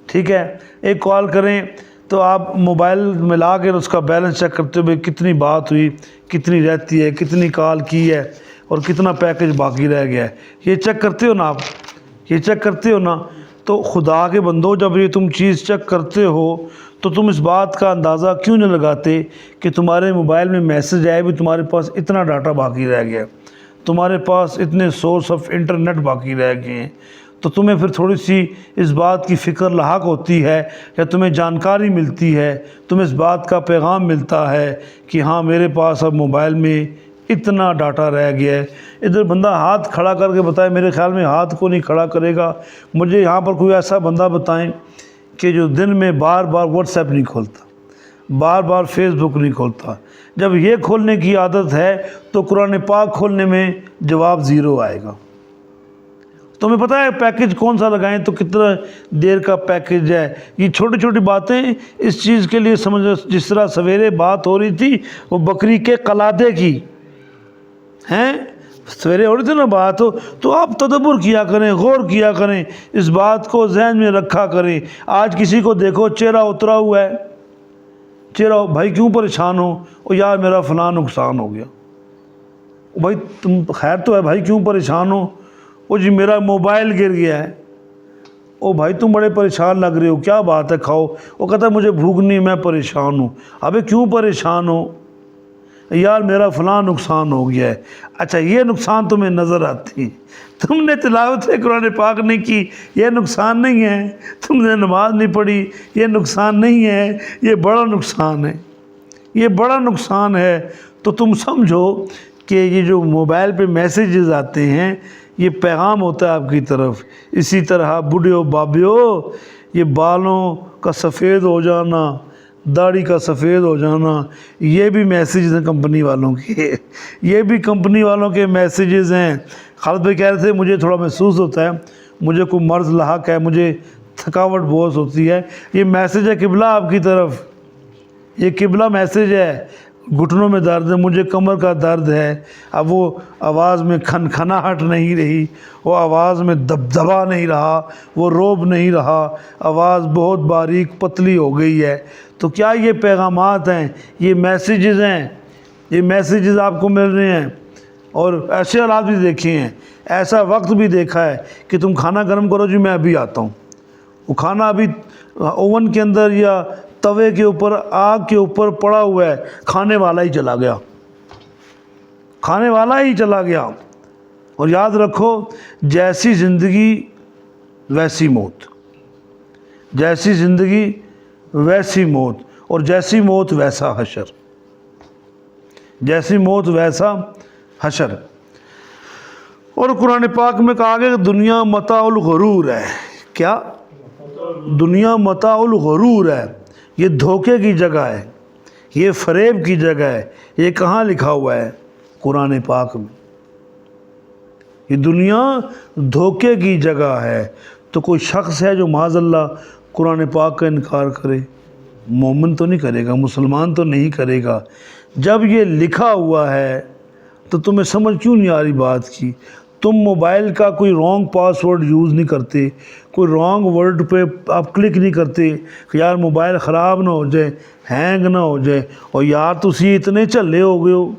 ٹھیک ہے؟ ایک کال کریں تو آپ موبائل ملا کے اس کا بیلنس چیک کرتے ہوئے کتنی بات ہوئی، کتنی رہتی ہے، کتنی کال کی ہے اور کتنا پیکج باقی رہ گیا ہے، یہ چیک کرتے ہو نا آپ، یہ چیک کرتے ہو نا؟ تو خدا کے بندو جب یہ تم چیز چیک کرتے ہو تو تم اس بات کا اندازہ کیوں نہیں لگاتے کہ تمہارے موبائل میں میسج آئے بھی تمہارے پاس اتنا ڈاٹا باقی رہ گیا ہے، تمہارے پاس اتنے سورس آف انٹرنیٹ باقی رہ گئے ہیں، تو تمہیں پھر تھوڑی سی اس بات کی فکر لاحق ہوتی ہے یا تمہیں جانکاری ملتی ہے، تمہیں اس بات کا پیغام ملتا ہے کہ ہاں میرے پاس اب موبائل میں اتنا ڈاٹا رہ گیا ہے۔ ادھر بندہ ہاتھ کھڑا کر کے بتائے، میرے خیال میں ہاتھ کو نہیں کھڑا کرے گا، مجھے یہاں پر کوئی ایسا بندہ بتائیں کہ جو دن میں بار بار واٹس ایپ نہیں کھولتا، بار بار فیس بک نہیں کھولتا۔ جب یہ کھولنے کی عادت ہے تو قرآن پاک کھولنے میں جواب زیرو آئے گا۔ تمہیں پتہ ہے پیکج کون سا لگائیں تو کتنا دیر کا پیکج ہے؟ یہ چھوٹی چھوٹی باتیں اس چیز کے لیے سمجھو، جس طرح سویرے بات ہو رہی تھی وہ بکری کے قلادے کی ہیں، سویرے ہو رہی تھی نا بات، تو آپ تدبر کیا کریں، غور کیا کریں، اس بات کو ذہن میں رکھا کریں۔ آج کسی کو دیکھو چہرہ اترا ہوا ہے، چہرہ، بھائی کیوں پریشان ہو؟ او یار میرا فلاں نقصان ہو گیا۔ بھائی تم خیر تو ہے، بھائی کیوں پریشان ہو؟ او جی میرا موبائل گر گیا ہے۔ او بھائی تم بڑے پریشان لگ رہے ہو، کیا بات ہے، کھاؤ۔ وہ کہتا ہے مجھے بھوک نہیں، میں پریشان ہوں۔ ابے کیوں پریشان ہو؟ یار میرا فلاں نقصان ہو گیا ہے۔ اچھا یہ نقصان تمہیں نظر آتی، تم نے تلاوت قرآن پاک نہیں کی، یہ نقصان نہیں ہے، تم نے نماز نہیں پڑھی، یہ نقصان نہیں ہے، یہ بڑا نقصان ہے، یہ بڑا نقصان ہے۔ تو تم سمجھو کہ یہ جو موبائل پہ میسیجز آتے ہیں یہ پیغام ہوتا ہے آپ کی طرف۔ اسی طرح بوڑھیو بابیو، یہ بالوں کا سفید ہو جانا، داڑھی کا سفید ہو جانا، یہ بھی میسیجز ہیں کمپنی والوں کے، یہ بھی کمپنی والوں کے میسیجز ہیں۔ خالد بھائی کہہ رہے تھے مجھے تھوڑا محسوس ہوتا ہے، مجھے کوئی مرض لاحق ہے، مجھے تھکاوٹ بہت ہوتی ہے، یہ میسیج ہے قبلہ آپ کی طرف، یہ قبلہ میسیج ہے، گھٹنوں میں درد ہے، مجھے کمر کا درد ہے۔ اب وہ آواز میں کھنکھناہٹ نہیں رہی، وہ آواز میں دبدبا نہیں رہا، وہ روب نہیں رہا، آواز بہت باریک پتلی ہو گئی ہے۔ تو کیا یہ پیغامات ہیں، یہ میسیجز ہیں، یہ میسیجز آپ کو مل رہے ہیں۔ اور ایسے حالات بھی دیکھے ہیں، ایسا وقت بھی دیکھا ہے کہ تم کھانا گرم کرو جی میں ابھی آتا ہوں، وہ کھانا ابھی اوون کے اندر یا توے کے اوپر آگ کے اوپر پڑا ہوا ہے، کھانے والا ہی چلا گیا، کھانے والا ہی چلا گیا۔ اور یاد رکھو جیسی زندگی ویسی موت، جیسی زندگی ویسی موت، اور جیسی موت ویسا حشر، جیسی موت ویسا حشر۔ اور قرآن پاک میں کہا گیا کہ دنیا متاع الغرور ہے۔ کیا؟ دنیا متاع الغرور ہے، یہ دھوکے کی جگہ ہے، یہ فریب کی جگہ ہے۔ یہ کہاں لکھا ہوا ہے؟ قرآن پاک میں۔ یہ دنیا دھوکے کی جگہ ہے۔ تو کوئی شخص ہے جو معاذ اللہ قرآن پاک کا انکار کرے؟ مومن تو نہیں کرے گا، مسلمان تو نہیں کرے گا۔ جب یہ لکھا ہوا ہے تو تمہیں سمجھ کیوں نہیں آ رہی بات کی؟ تم موبائل کا کوئی رانگ پاس ورڈ یوز نہیں کرتے، کوئی رانگ ورڈ پہ آپ کلک نہیں کرتے کہ یار موبائل خراب نہ ہو جائے، ہینگ نہ ہو جائے۔ اور یار تسی اتنے چلے ہو گئے ہو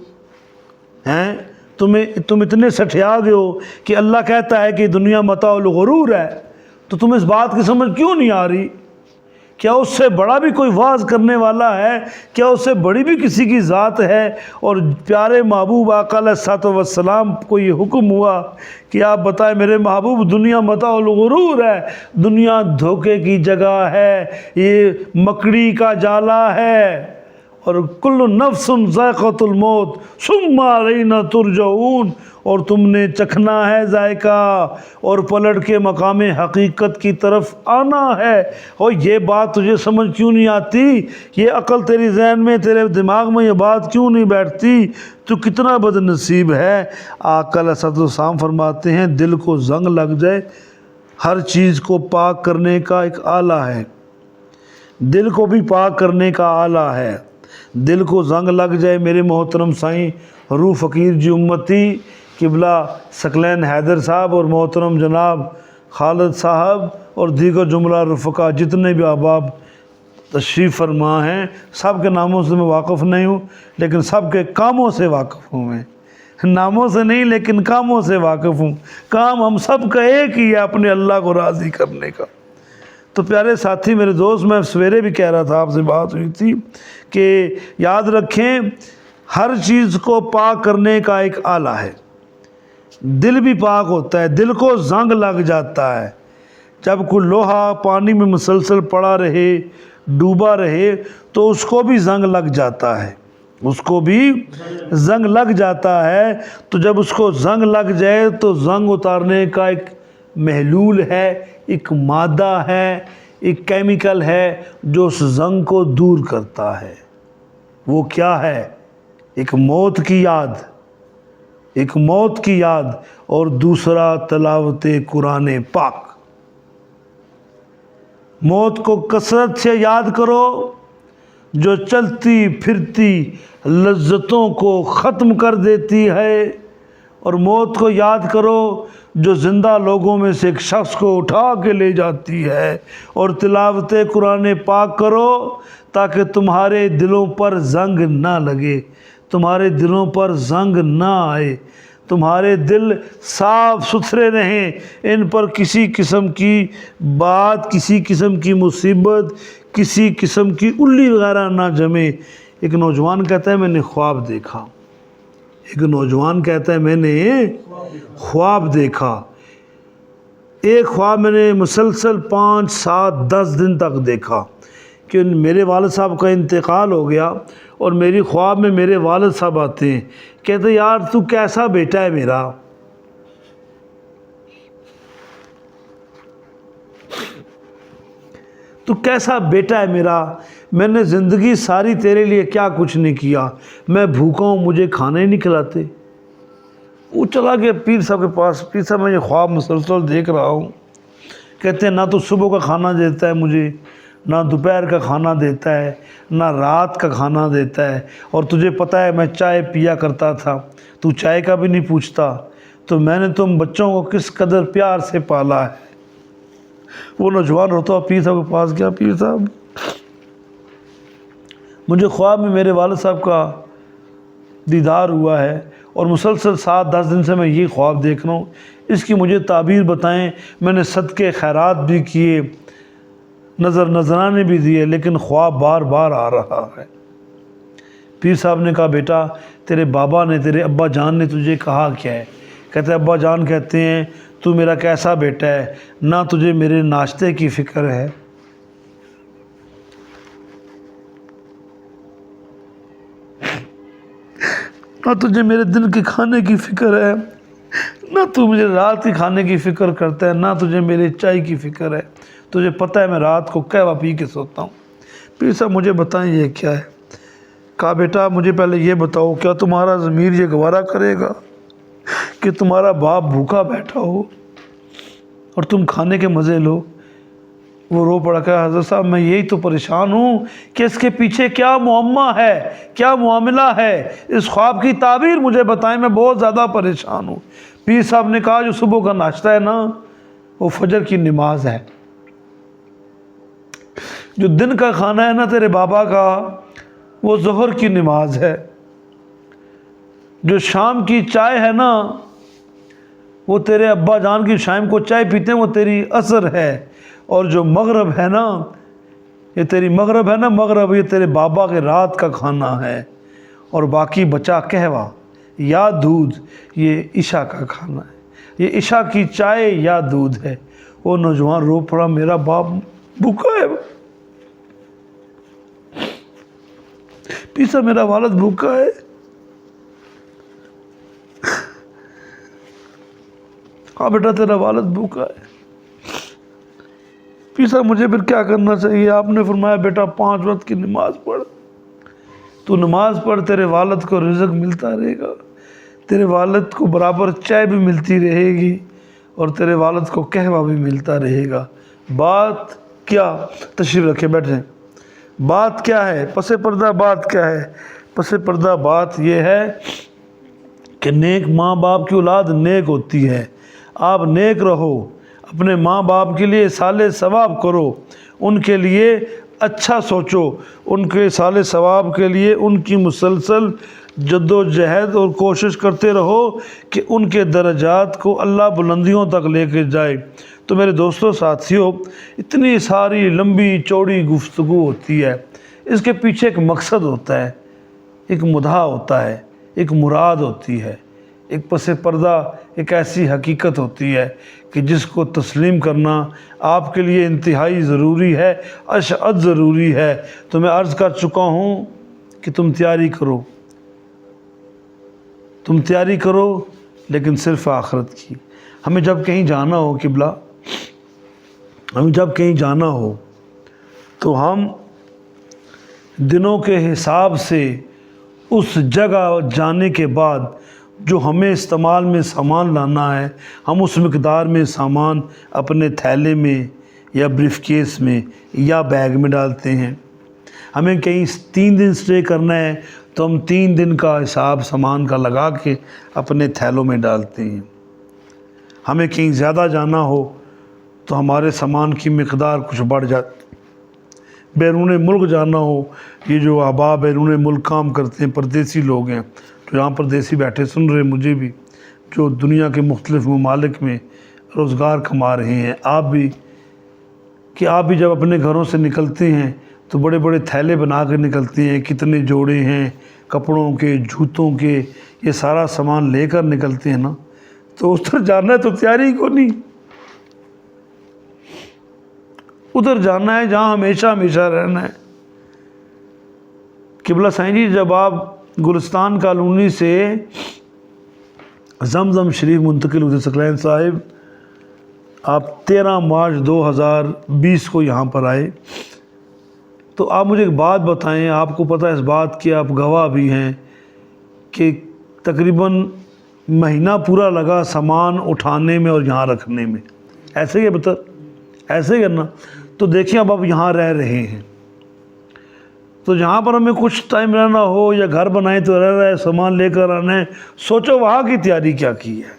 ہیں، تم اتنے سٹھیا گئے ہو کہ اللہ کہتا ہے کہ دنیا متاع الغرور ہے، تو تمہیں اس بات کی سمجھ کیوں نہیں آ رہی؟ کیا اس سے بڑا بھی کوئی واعظ کرنے والا ہے؟ کیا اس سے بڑی بھی کسی کی ذات ہے؟ اور پیارے محبوب آقا علیہ الصلوۃ والسلام کو یہ حکم ہوا کہ آپ بتائیں میرے محبوب دنیا متاع الغرور ہے، دنیا دھوکے کی جگہ ہے، یہ مکڑی کا جالا ہے، اور کل نفس ذائقۃ الموت ثم الینا ترجعون، اور تم نے چکھنا ہے ذائقہ اور پلٹ کے مقام حقیقت کی طرف آنا ہے۔ اور یہ بات تجھے سمجھ کیوں نہیں آتی؟ یہ عقل تیری ذہن میں، تیرے دماغ میں یہ بات کیوں نہیں بیٹھتی؟ تو کتنا بد نصیب ہے۔ آقا علیہ الصلوۃ والسلام فرماتے ہیں دل کو زنگ لگ جائے ہر چیز کو پاک کرنے کا ایک آلہ ہے، دل کو بھی پاک کرنے کا آلہ ہے۔ دل کو زنگ لگ جائے، میرے محترم سائیں روح فقیر جی امتی قبلہ ثقلین حیدر صاحب اور محترم جناب خالد صاحب اور دیگر جملہ رفقا جتنے بھی احباب تشریف فرما ہیں، سب کے ناموں سے میں واقف نہیں ہوں، لیکن سب کے کاموں سے واقف ہوں میں، ناموں سے نہیں لیکن کاموں سے واقف ہوں۔ کام ہم سب کا ایک ہی ہے، اپنے اللہ کو راضی کرنے کا۔ تو پیارے ساتھی میرے دوست، میں سویرے بھی کہہ رہا تھا، آپ سے بات ہوئی تھی کہ یاد رکھیں ہر چیز کو پاک کرنے کا ایک آلہ ہے۔ دل بھی پاک ہوتا ہے، دل کو زنگ لگ جاتا ہے۔ جب کوئی لوہا پانی میں مسلسل پڑا رہے، ڈوبا رہے، تو اس کو بھی زنگ لگ جاتا ہے، اس کو بھی زنگ لگ جاتا ہے۔ تو جب اس کو زنگ لگ جائے تو زنگ اتارنے کا ایک محلول ہے، ایک مادہ ہے، ایک کیمیکل ہے جو اس زنگ کو دور کرتا ہے۔ وہ کیا ہے؟ ایک موت کی یاد، ایک موت کی یاد، اور دوسرا تلاوت قرآن پاک۔ موت کو کثرت سے یاد کرو جو چلتی پھرتی لذتوں کو ختم کر دیتی ہے، اور موت کو یاد کرو جو زندہ لوگوں میں سے ایک شخص کو اٹھا کے لے جاتی ہے، اور تلاوت قرآن پاک کرو تاکہ تمہارے دلوں پر زنگ نہ لگے، تمہارے دلوں پر زنگ نہ آئے، تمہارے دل صاف ستھرے رہیں، ان پر کسی قسم کی بات، کسی قسم کی مصیبت، کسی قسم کی اللی وغیرہ نہ جمے۔ ایک نوجوان کہتا ہے میں نے خواب دیکھا، ایک نوجوان کہتا ہے میں نے خواب دیکھا، ایک خواب میں نے مسلسل 5 7 10 دن تک دیکھا کہ میرے والد صاحب کا انتقال ہو گیا، اور میری خواب میں میرے والد صاحب آتے ہیں، کہتے یار تو کیسا بیٹا ہے میرا، تو کیسا بیٹا ہے میرا، میں نے زندگی ساری تیرے لیے کیا کچھ نہیں کیا، میں بھوکا ہوں، مجھے کھانے نہیں کھلاتے۔ وہ چلا گیا پیر صاحب کے پاس، پیر صاحب میں یہ خواب مسلسل دیکھ رہا ہوں، کہتے ہیں نہ تو صبح کا کھانا دیتا ہے مجھے، نہ دوپہر کا کھانا دیتا ہے، نہ رات کا کھانا دیتا ہے، اور تجھے پتہ ہے میں چائے پیا کرتا تھا، تو چائے کا بھی نہیں پوچھتا، تو میں نے تم بچوں کو کس قدر پیار سے پالا ہے۔ وہ نوجوان روتا ہوا پیر صاحب کے پاس گیا، پیر صاحب مجھے خواب میں میرے والد صاحب کا دیدار ہوا ہے، اور مسلسل 7-10 دن سے میں یہ خواب دیکھ رہا ہوں، اس کی مجھے تعبیر بتائیں۔ میں نے صدقے خیرات بھی کیے، نذرانے بھی دیے، لیکن خواب بار بار آ رہا ہے۔ پیر صاحب نے کہا بیٹا تیرے بابا نے، تیرے ابا جان نے تجھے کہا کیا ہے؟ کہتے ابا جان کہتے ہیں تو میرا کیسا بیٹا ہے، نہ تجھے میرے ناشتے کی فکر ہے، نہ تجھے میرے دن کے کھانے کی فکر ہے، نہ تو مجھے رات کے کھانے کی فکر کرتا ہے، نہ تجھے میرے چائے کی فکر ہے، تجھے پتہ ہے میں رات کو قہوہ پی کے سوتا ہوں۔ پیر صاحب مجھے بتائیں یہ کیا ہے؟ کہا بیٹا مجھے پہلے یہ بتاؤ، کیا تمہارا ضمیر یہ گوارا کرے گا کہ تمہارا باپ بھوکا بیٹھا ہو اور تم کھانے کے مزے لو؟ وہ رو پڑا کہ حضرت صاحب میں یہی تو پریشان ہوں کہ اس کے پیچھے کیا معمہ ہے، کیا معاملہ ہے، اس خواب کی تعبیر مجھے بتائیں، میں بہت زیادہ پریشان ہوں۔ پیر صاحب نے کہا جو صبح کا ناشتہ ہے نا وہ فجر کی نماز ہے، جو دن کا کھانا ہے نا تیرے بابا کا وہ ظہر کی نماز ہے، جو شام کی چائے ہے نا وہ تیرے ابا جان کی شام کو چائے پیتے ہیں وہ تیری عصر ہے، اور جو مغرب ہے نا یہ تیری مغرب ہے نا، مغرب یہ تیرے بابا کے رات کا کھانا ہے، اور باقی بچا قہوہ یا دودھ یہ عشاء کا کھانا ہے، یہ عشاء کی چائے یا دودھ ہے۔ وہ نوجوان رو پڑا میرا باپ بھوکا ہے، پیسا میرا والد بھوکا ہے۔ ہاں بیٹا تیرا والد بھوکا ہے۔ پیسا مجھے پھر کیا کرنا چاہیے؟ آپ نے فرمایا بیٹا 5 وقت کی نماز پڑھ، تو نماز پڑھ، تیرے والد کو رزق ملتا رہے گا، تیرے والد کو برابر چائے بھی ملتی رہے گی، اور تیرے والد کو قہوہ بھی ملتا رہے گا۔ بات کیا؟ تشریف رکھے بیٹھیں۔ بات کیا ہے؟ پس پردہ بات کیا ہے؟ پس پردہ بات یہ ہے کہ نیک ماں باپ کی اولاد نیک ہوتی ہے، آپ نیک رہو، اپنے ماں باپ کے لیے سال ثواب کرو، ان کے لیے اچھا سوچو، ان کے سال ثواب کے لیے ان کی مسلسل جد و جہد اور کوشش کرتے رہو کہ ان کے درجات کو اللہ بلندیوں تک لے کے جائے۔ تو میرے دوستوں ساتھیوں اتنی ساری لمبی چوڑی گفتگو ہوتی ہے، اس کے پیچھے ایک مقصد ہوتا ہے، ایک مدعا ہوتا ہے، ایک مراد ہوتی ہے، ایک پس پردہ ایک ایسی حقیقت ہوتی ہے کہ جس کو تسلیم کرنا آپ کے لیے انتہائی ضروری ہے، اشد ضروری ہے۔ تو میں عرض کر چکا ہوں کہ تم تیاری کرو، تم تیاری کرو، لیکن صرف آخرت کی۔ ہمیں جب کہیں جانا ہو قبلہ، ہمیں جب کہیں جانا ہو تو ہم دنوں کے حساب سے اس جگہ جانے کے بعد جو ہمیں استعمال میں سامان لانا ہے ہم اس مقدار میں سامان اپنے تھیلے میں یا بریف کیس میں یا بیگ میں ڈالتے ہیں۔ ہمیں کہیں 3 دن سٹے کرنا ہے تو ہم 3 دن کا حساب سامان کا لگا کے اپنے تھیلوں میں ڈالتے ہیں۔ ہمیں کہیں زیادہ جانا ہو تو ہمارے سامان کی مقدار کچھ بڑھ جاتی۔ بیرون ملک جانا ہو، یہ جو احباب بیرون ملک کام کرتے ہیں، پردیسی لوگ ہیں، تو یہاں پردیسی بیٹھے سن رہے مجھے بھی، جو دنیا کے مختلف ممالک میں روزگار کما رہے ہیں، آپ بھی جب اپنے گھروں سے نکلتے ہیں تو بڑے بڑے تھیلے بنا کے نکلتے ہیں، کتنے جوڑے ہیں کپڑوں کے، جوتوں کے، یہ سارا سامان لے کر نکلتے ہیں نا، تو ادھر جانا ہے تو تیاری کو نہیں، ادھر جانا ہے جہاں ہمیشہ ہمیشہ رہنا ہے۔ قبلہ سائیں جی جب آپ گلستان کالونی سے زمزم شریف منتقل ہوتے ثقلین صاحب، آپ 13 مارچ 2020 کو یہاں پر آئے، تو آپ مجھے ایک بات بتائیں، آپ کو پتہ ہے اس بات کے، آپ گواہ بھی ہیں کہ تقریباً مہینہ پورا لگا سامان اٹھانے میں اور یہاں رکھنے میں، ایسے ہی ہے بتا، ایسے ہی کرنا. تو دیکھیں اب آپ یہاں رہ رہے ہیں، تو جہاں پر ہمیں کچھ ٹائم رہنا ہو یا گھر بنائیں تو رہ رہا ہے، سامان لے کر آنا ہے، سوچو وہاں کی تیاری کیا کی ہے.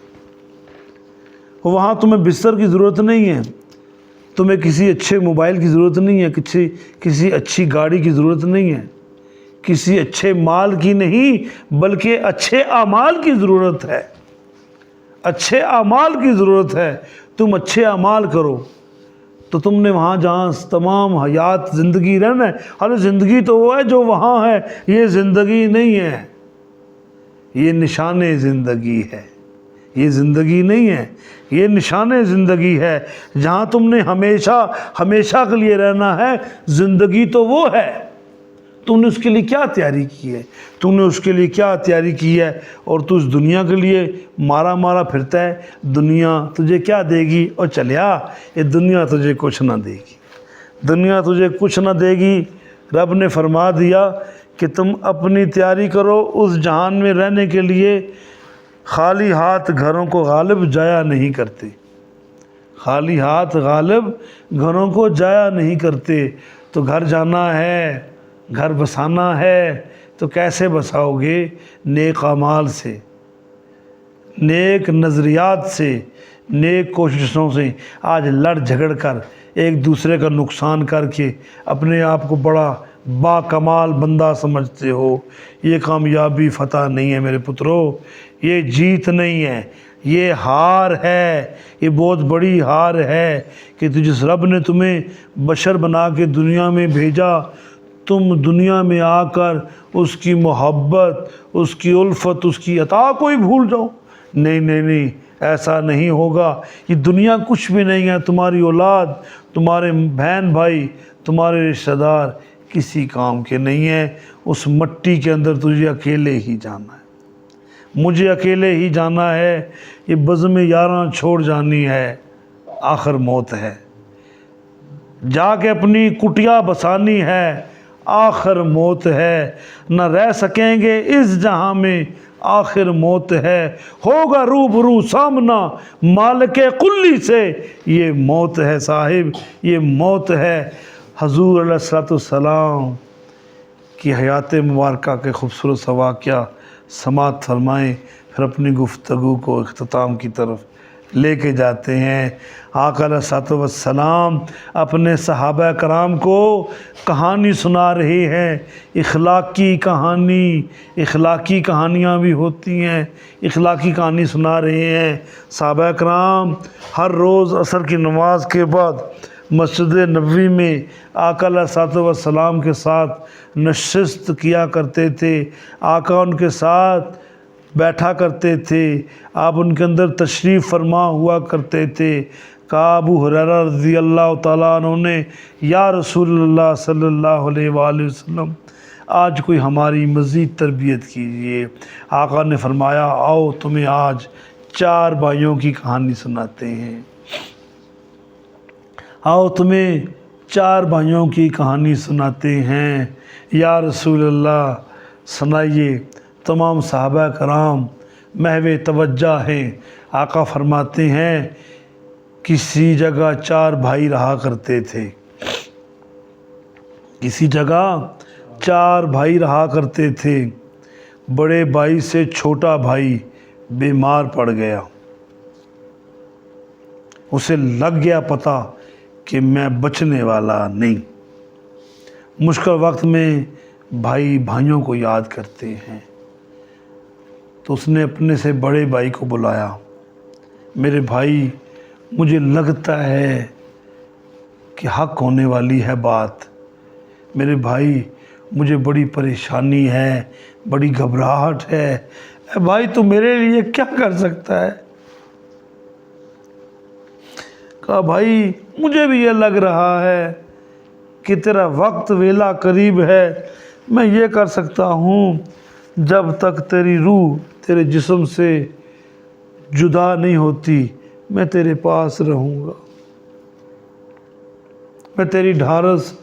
وہاں تمہیں بستر کی ضرورت نہیں ہے، تمہیں کسی اچھے موبائل کی ضرورت نہیں ہے، کسی اچھی گاڑی کی ضرورت نہیں ہے، کسی اچھے مال کی نہیں، بلکہ اچھے اعمال کی ضرورت ہے. اچھے اعمال کی ضرورت ہے. تم اچھے اعمال کرو تو تم نے وہاں جہاں تمام حیات زندگی رہنا ہے. ارے زندگی تو وہ ہے جو وہاں ہے، یہ زندگی نہیں ہے، یہ نشان زندگی ہے. یہ زندگی نہیں ہے، یہ نشان زندگی ہے. جہاں تم نے ہمیشہ کے لیے رہنا ہے، زندگی تو وہ ہے. تم نے اس کے لیے کیا تیاری کی ہے؟ تم نے اس کے لیے کیا تیاری کی ہے؟ اور تو اس دنیا کے لیے مارا پھرتا ہے. دنیا تجھے کیا دے گی؟ اور چلیا، یہ دنیا تجھے کچھ نہ دے گی، دنیا تجھے کچھ نہ دے گی. رب نے فرما دیا کہ تم اپنی تیاری کرو اس جہان میں رہنے کے لیے. خالی ہاتھ گھروں کو غالب جایا نہیں کرتے، خالی ہاتھ غالب گھروں کو جایا نہیں کرتے. تو گھر جانا ہے، گھر بسانا ہے، تو کیسے بساؤ گے؟ نیک اعمال سے، نیک نظریات سے، نیک کوششوں سے. آج لڑ جھگڑ کر ایک دوسرے کا نقصان کر کے اپنے آپ کو بڑا با کمال بندہ سمجھتے ہو. یہ کامیابی فتح نہیں ہے میرے پترو، یہ جیت نہیں ہے، یہ ہار ہے. یہ بہت بڑی ہار ہے کہ جس رب نے تمہیں بشر بنا کے دنیا میں بھیجا، تم دنیا میں آ کر اس کی محبت، اس کی الفت، اس کی عطا کو ہی بھول جاؤ. نہیں، ایسا نہیں ہوگا. یہ دنیا کچھ بھی نہیں ہے. تمہاری اولاد، تمہارے بہن بھائی، تمہارے رشتہ دار کسی کام کے نہیں ہیں. اس مٹی کے اندر تجھے اکیلے ہی جانا ہے، مجھے اکیلے ہی جانا ہے. یہ بزم یاراں چھوڑ جانی ہے، آخر موت ہے. جا کے اپنی کٹیا بسانی ہے، آخر موت ہے. نہ رہ سکیں گے اس جہاں میں، آخر موت ہے. ہوگا روبرو سامنا مالک کلی سے، یہ موت ہے صاحب، یہ موت ہے. حضور علیہ الصلوۃ والسلام کی حیات مبارکہ کے خوبصورت سا واقعہ سماعت فرمائیں، پھر اپنی گفتگو کو اختتام کی طرف لے کے جاتے ہیں. آقا علیہ الصلوۃ والسلام اپنے صحابہ کرام کو کہانی سنا رہے ہیں. اخلاقی کہانی، اخلاقی کہانیاں بھی ہوتی ہیں، اخلاقی کہانی سنا رہے ہیں. صحابہ کرام ہر روز عصر کی نماز کے بعد مسجد نبوی میں آقا علیہ الصلوۃ والسلام کے ساتھ نشست کیا کرتے تھے. آقا ان کے ساتھ بیٹھا کرتے تھے، آپ ان کے اندر تشریف فرما ہوا کرتے تھے. کہا ابو ہریرہ رضی اللہ تعالیٰ عنہ نے، یا رسول اللہ صلی اللہ علیہ وآلہ وسلم، آج کوئی ہماری مزید تربیت کیجیے. آقا نے فرمایا، آؤ تمہیں آج 4 بھائیوں کی کہانی سناتے ہیں. آؤ تمہیں 4 بھائیوں کی کہانی سناتے ہیں. یا رسول اللہ سنائیے. تمام صحابہ کرام محو توجہ ہیں. آقا فرماتے ہیں، کسی جگہ 4 بھائی رہا کرتے تھے، کسی جگہ 4 بھائی رہا کرتے تھے. بڑے بھائی سے چھوٹا بھائی بیمار پڑ گیا. اسے لگ گیا پتہ کہ میں بچنے والا نہیں. مشکل وقت میں بھائی بھائیوں کو یاد کرتے ہیں. تو اس نے اپنے سے بڑے بھائی کو بلایا، میرے بھائی مجھے لگتا ہے کہ حق ہونے والی ہے بات. میرے بھائی مجھے بڑی پریشانی ہے، بڑی گھبراہٹ ہے. اے بھائی تو میرے لیے کیا کر سکتا ہے؟ کہا بھائی مجھے بھی یہ لگ رہا ہے کہ تیرا وقت ویلا قریب ہے. میں یہ کر سکتا ہوں، جب تک تیری روح تیرے جسم سے جدا نہیں ہوتی، میں تیرے پاس رہوں گا، میں تیری ڈھارس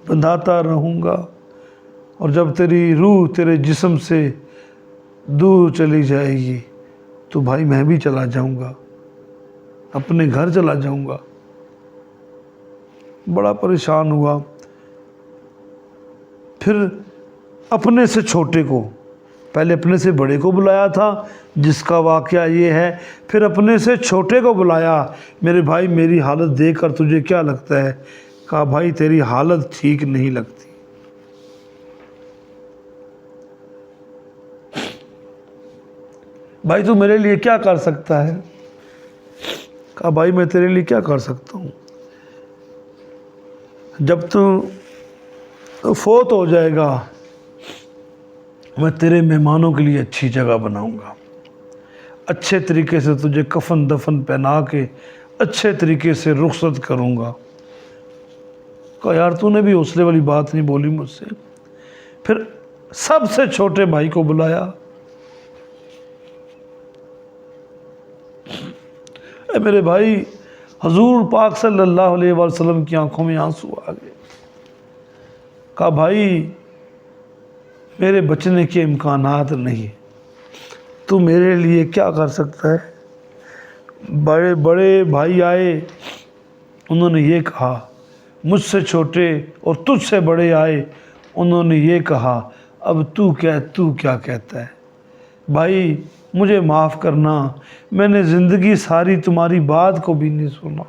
بندھاتا رہوں گا، اور جب تیری روح تیرے جسم سے دور چلی جائے گی تو بھائی میں بھی چلا جاؤں گا، اپنے گھر چلا جاؤں گا۔ بڑا پریشان ہوا۔ پھر اپنے سے چھوٹے کو، پہلے اپنے سے بڑے کو بلایا تھا جس کا واقعہ یہ ہے، پھر اپنے سے چھوٹے کو بلایا، میرے بھائی میری حالت دیکھ کر تجھے کیا لگتا ہے؟ کہا بھائی تیری حالت ٹھیک نہیں لگتی۔ بھائی تو میرے لیے کیا کر سکتا ہے؟ کہا بھائی میں تیرے لیے کیا کر سکتا ہوں؟ جب تو فوت ہو جائے گا میں تیرے مہمانوں کے لیے اچھی جگہ بناؤں گا، اچھے طریقے سے تجھے کفن دفن پہنا کے اچھے طریقے سے رخصت کروں گا۔ کہا یار تو نے بھی حوصلے والی بات نہیں بولی مجھ سے۔ پھر سب سے چھوٹے بھائی کو بلایا، اے میرے بھائی، حضور پاک صلی اللہ علیہ وسلم کی آنکھوں میں آنسو آ گئے۔ کہا بھائی میرے بچنے کے امکانات نہیں، تو میرے لیے کیا کر سکتا ہے؟ بڑے بڑے بھائی آئے، انہوں نے یہ کہا، مجھ سے چھوٹے اور تجھ سے بڑے آئے، انہوں نے یہ کہا، اب تو کیا کہتا ہے؟ بھائی مجھے معاف کرنا، میں نے زندگی ساری تمہاری بات کو بھی نہیں سنا۔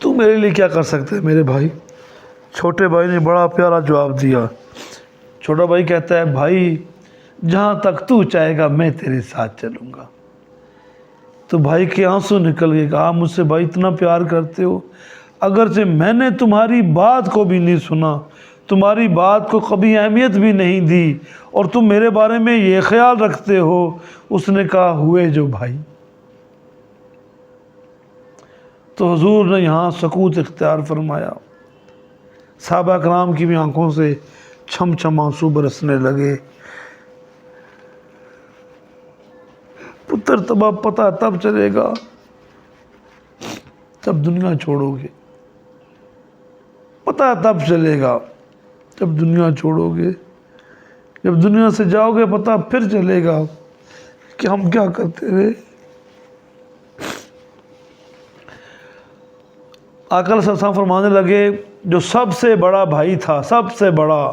تو میرے لیے کیا کر سکتے ہیں میرے بھائی؟ چھوٹے بھائی نے بڑا پیارا جواب دیا۔ چھوٹا بھائی کہتا ہے بھائی جہاں تک تو چاہے گا میں تیرے ساتھ چلوں گا۔ تو بھائی کے آنسو نکل گئے، کہا مجھ سے بھائی اتنا پیار کرتے ہو، اگرچہ میں نے تمہاری بات کو بھی نہیں سنا، تمہاری بات کو کبھی اہمیت بھی نہیں دی، اور تم میرے بارے میں یہ خیال رکھتے ہو۔ اس نے کہا ہوئے جو بھائی۔ تو حضور نے یہاں سکوت اختیار فرمایا۔ صحابہ کرام کی بھی آنکھوں سے چھم چھم آنسو برسنے لگے۔ پتر تب پتہ تب چلے گا جب دنیا چھوڑو گے، پتہ تب چلے گا جب دنیا چھوڑو گے، جب دنیا سے جاؤ گے پتہ پھر چلے گا کہ ہم کیا کرتے رہے۔ آقا صلی اللہ علیہ وسلم فرمانے لگے جو سب سے بڑا بھائی تھا، سب سے بڑا،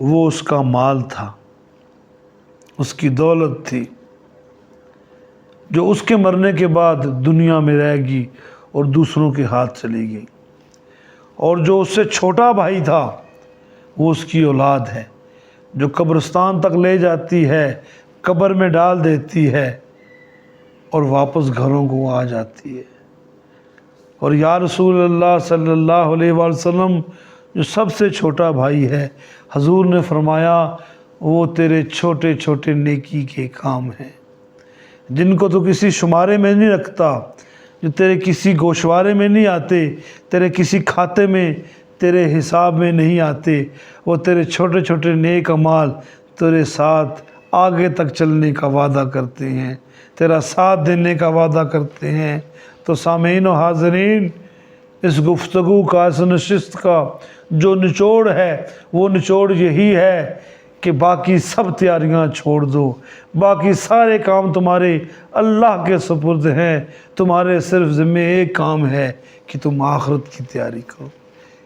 وہ اس کا مال تھا، اس کی دولت تھی، جو اس کے مرنے کے بعد دنیا میں رہے گی اور دوسروں کے ہاتھ چلی گئی۔ اور جو اس سے چھوٹا بھائی تھا وہ اس کی اولاد ہے، جو قبرستان تک لے جاتی ہے، قبر میں ڈال دیتی ہے اور واپس گھروں کو آ جاتی ہے۔ اور یا رسول اللہ صلی اللہ علیہ وآلہ وسلم جو سب سے چھوٹا بھائی ہے، حضور نے فرمایا وہ تیرے چھوٹے چھوٹے نیکی کے کام ہیں، جن کو تو کسی شمارے میں نہیں رکھتا، جو تیرے کسی گوشوارے میں نہیں آتے، تیرے کسی کھاتے میں، تیرے حساب میں نہیں آتے، وہ تیرے چھوٹے چھوٹے نیک اعمال تیرے ساتھ آگے تک چلنے کا وعدہ کرتے ہیں، تیرا ساتھ دینے کا وعدہ کرتے ہیں۔ تو سامعین و حاضرین، اس گفتگو کا، اس نشست کا جو نچوڑ ہے وہ نچوڑ یہی ہے کہ باقی سب تیاریاں چھوڑ دو، باقی سارے کام تمہارے اللہ کے سپرد ہیں، تمہارے صرف ذمہ ایک کام ہے کہ تم آخرت کی تیاری کرو،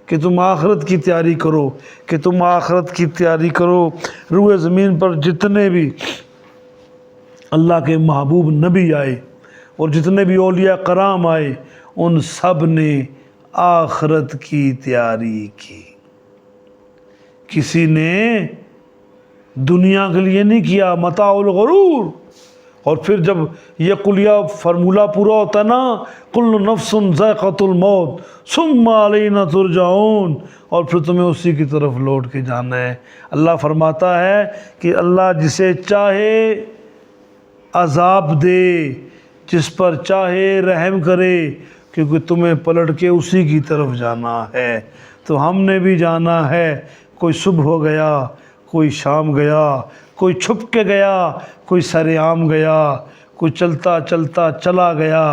کہ تم آخرت کی تیاری کرو، کہ تم آخرت کی تیاری کرو۔ روئے زمین پر جتنے بھی اللہ کے محبوب نبی آئے اور جتنے بھی اولیاء کرام آئے، ان سب نے آخرت کی تیاری کی، کسی نے دنیا کے لیے نہیں کیا، متاع الغرور۔ اور پھر جب یہ قلیہ فرمولہ پورا ہوتا نا، کل نفس ذائقۃ الموت ثم علینا ترجعون، اور پھر تمہیں اسی کی طرف لوٹ کے جانا ہے۔ اللہ فرماتا ہے کہ اللہ جسے چاہے عذاب دے، جس پر چاہے رحم کرے، کیونکہ تمہیں پلٹ کے اسی کی طرف جانا ہے۔ تو ہم نے بھی جانا ہے، کوئی صبح ہو گیا، کوئی شام گیا، کوئی چھپ کے گیا، کوئی سر عام گیا، کوئی چلتا چلتا چلا گیا،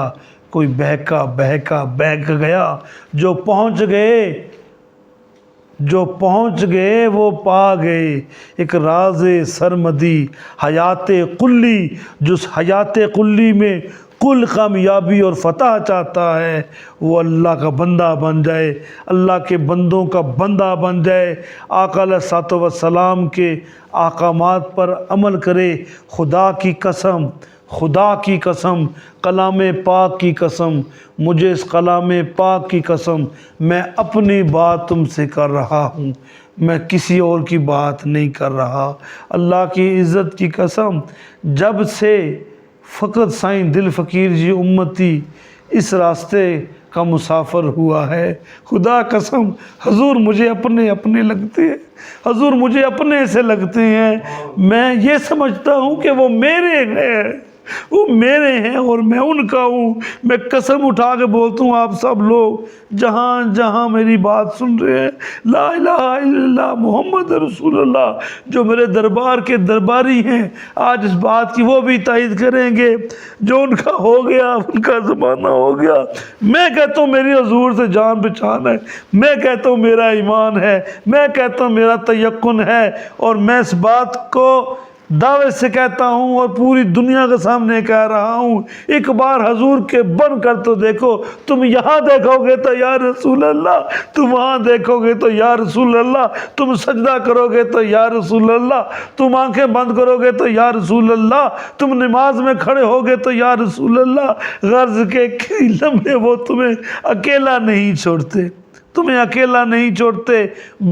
کوئی بہکا بہکا بہک گیا۔ جو پہنچ گئے وہ پا گئے ایک راز سرمدی حیات قلی، جس حیات قلی میں کل کامیابی اور فتح چاہتا ہے وہ اللہ کا بندہ بن جائے، اللہ کے بندوں کا بندہ بن جائے، آقا علیہ الصلوۃ والسلام کے احکامات پر عمل کرے۔ خدا کی قسم، کلام پاک کی قسم، مجھے اس کلام پاک کی قسم، میں اپنی بات تم سے کر رہا ہوں، میں کسی اور کی بات نہیں کر رہا۔ اللہ کی عزت کی قسم، جب سے فقط سائیں دل فقیر جی امتی اس راستے کا مسافر ہوا ہے، خدا قسم حضور مجھے اپنے لگتے ہیں، حضور مجھے اپنے سے لگتے ہیں۔ میں یہ سمجھتا ہوں کہ وہ میرے ہیں، وہ میرے ہیں اور میں ان کا ہوں۔ میں قسم اٹھا کے بولتا ہوں، آپ سب لوگ جہاں جہاں میری بات سن رہے ہیں، لا الہ الا اللہ محمد رسول اللہ، جو میرے دربار کے درباری ہیں، آج اس بات کی وہ بھی تائید کریں گے، جو ان کا ہو گیا ان کا زمانہ ہو گیا۔ میں کہتا ہوں میری حضور سے جان پہچان ہے، میں کہتا ہوں میرا ایمان ہے، میں کہتا ہوں میرا تیقن ہے، اور میں اس بات کو دعوے سے کہتا ہوں اور پوری دنیا کے سامنے کہہ رہا ہوں، ایک بار حضور کے بن کر تو دیکھو، تم یہاں دیکھو گے تو یا رسول اللہ، تم وہاں دیکھو گے تو یا رسول اللہ، تم سجدہ کرو گے تو یا رسول اللہ، تم آنکھیں بند کرو گے تو یا رسول اللہ، تم نماز میں کھڑے ہوگے تو یا رسول اللہ۔ غرض کے کئی لمحے وہ تمہیں اکیلا نہیں چھوڑتے، تمہیں اکیلا نہیں چھوڑتے۔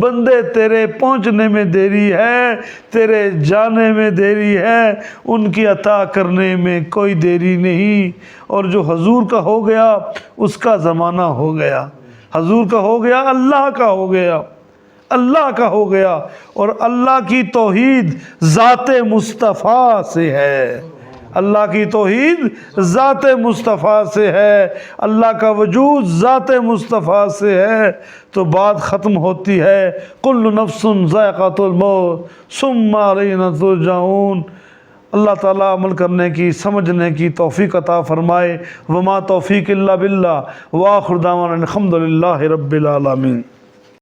بندے تیرے پہنچنے میں دیری ہے، تیرے جانے میں دیری ہے، ان کی عطا کرنے میں کوئی دیری نہیں۔ اور جو حضور کا ہو گیا اس کا زمانہ ہو گیا، حضور کا ہو گیا اللہ کا ہو گیا، اللہ کا ہو گیا۔ اور اللہ کی توحید ذات مصطفیٰ سے ہے، اللہ کی توحید ذات مصطفیٰ سے ہے، اللہ کا وجود ذات مصطفیٰ سے ہے۔ تو بات ختم ہوتی ہے، کل نفس ذائقۃ الموت ثم الینا ترجعون۔ اللہ تعالیٰ عمل کرنے کی، سمجھنے کی توفیق عطا فرمائے۔ وما توفیق الا باللہ، وآخر دعوانا الحمد للہ رب العالمین۔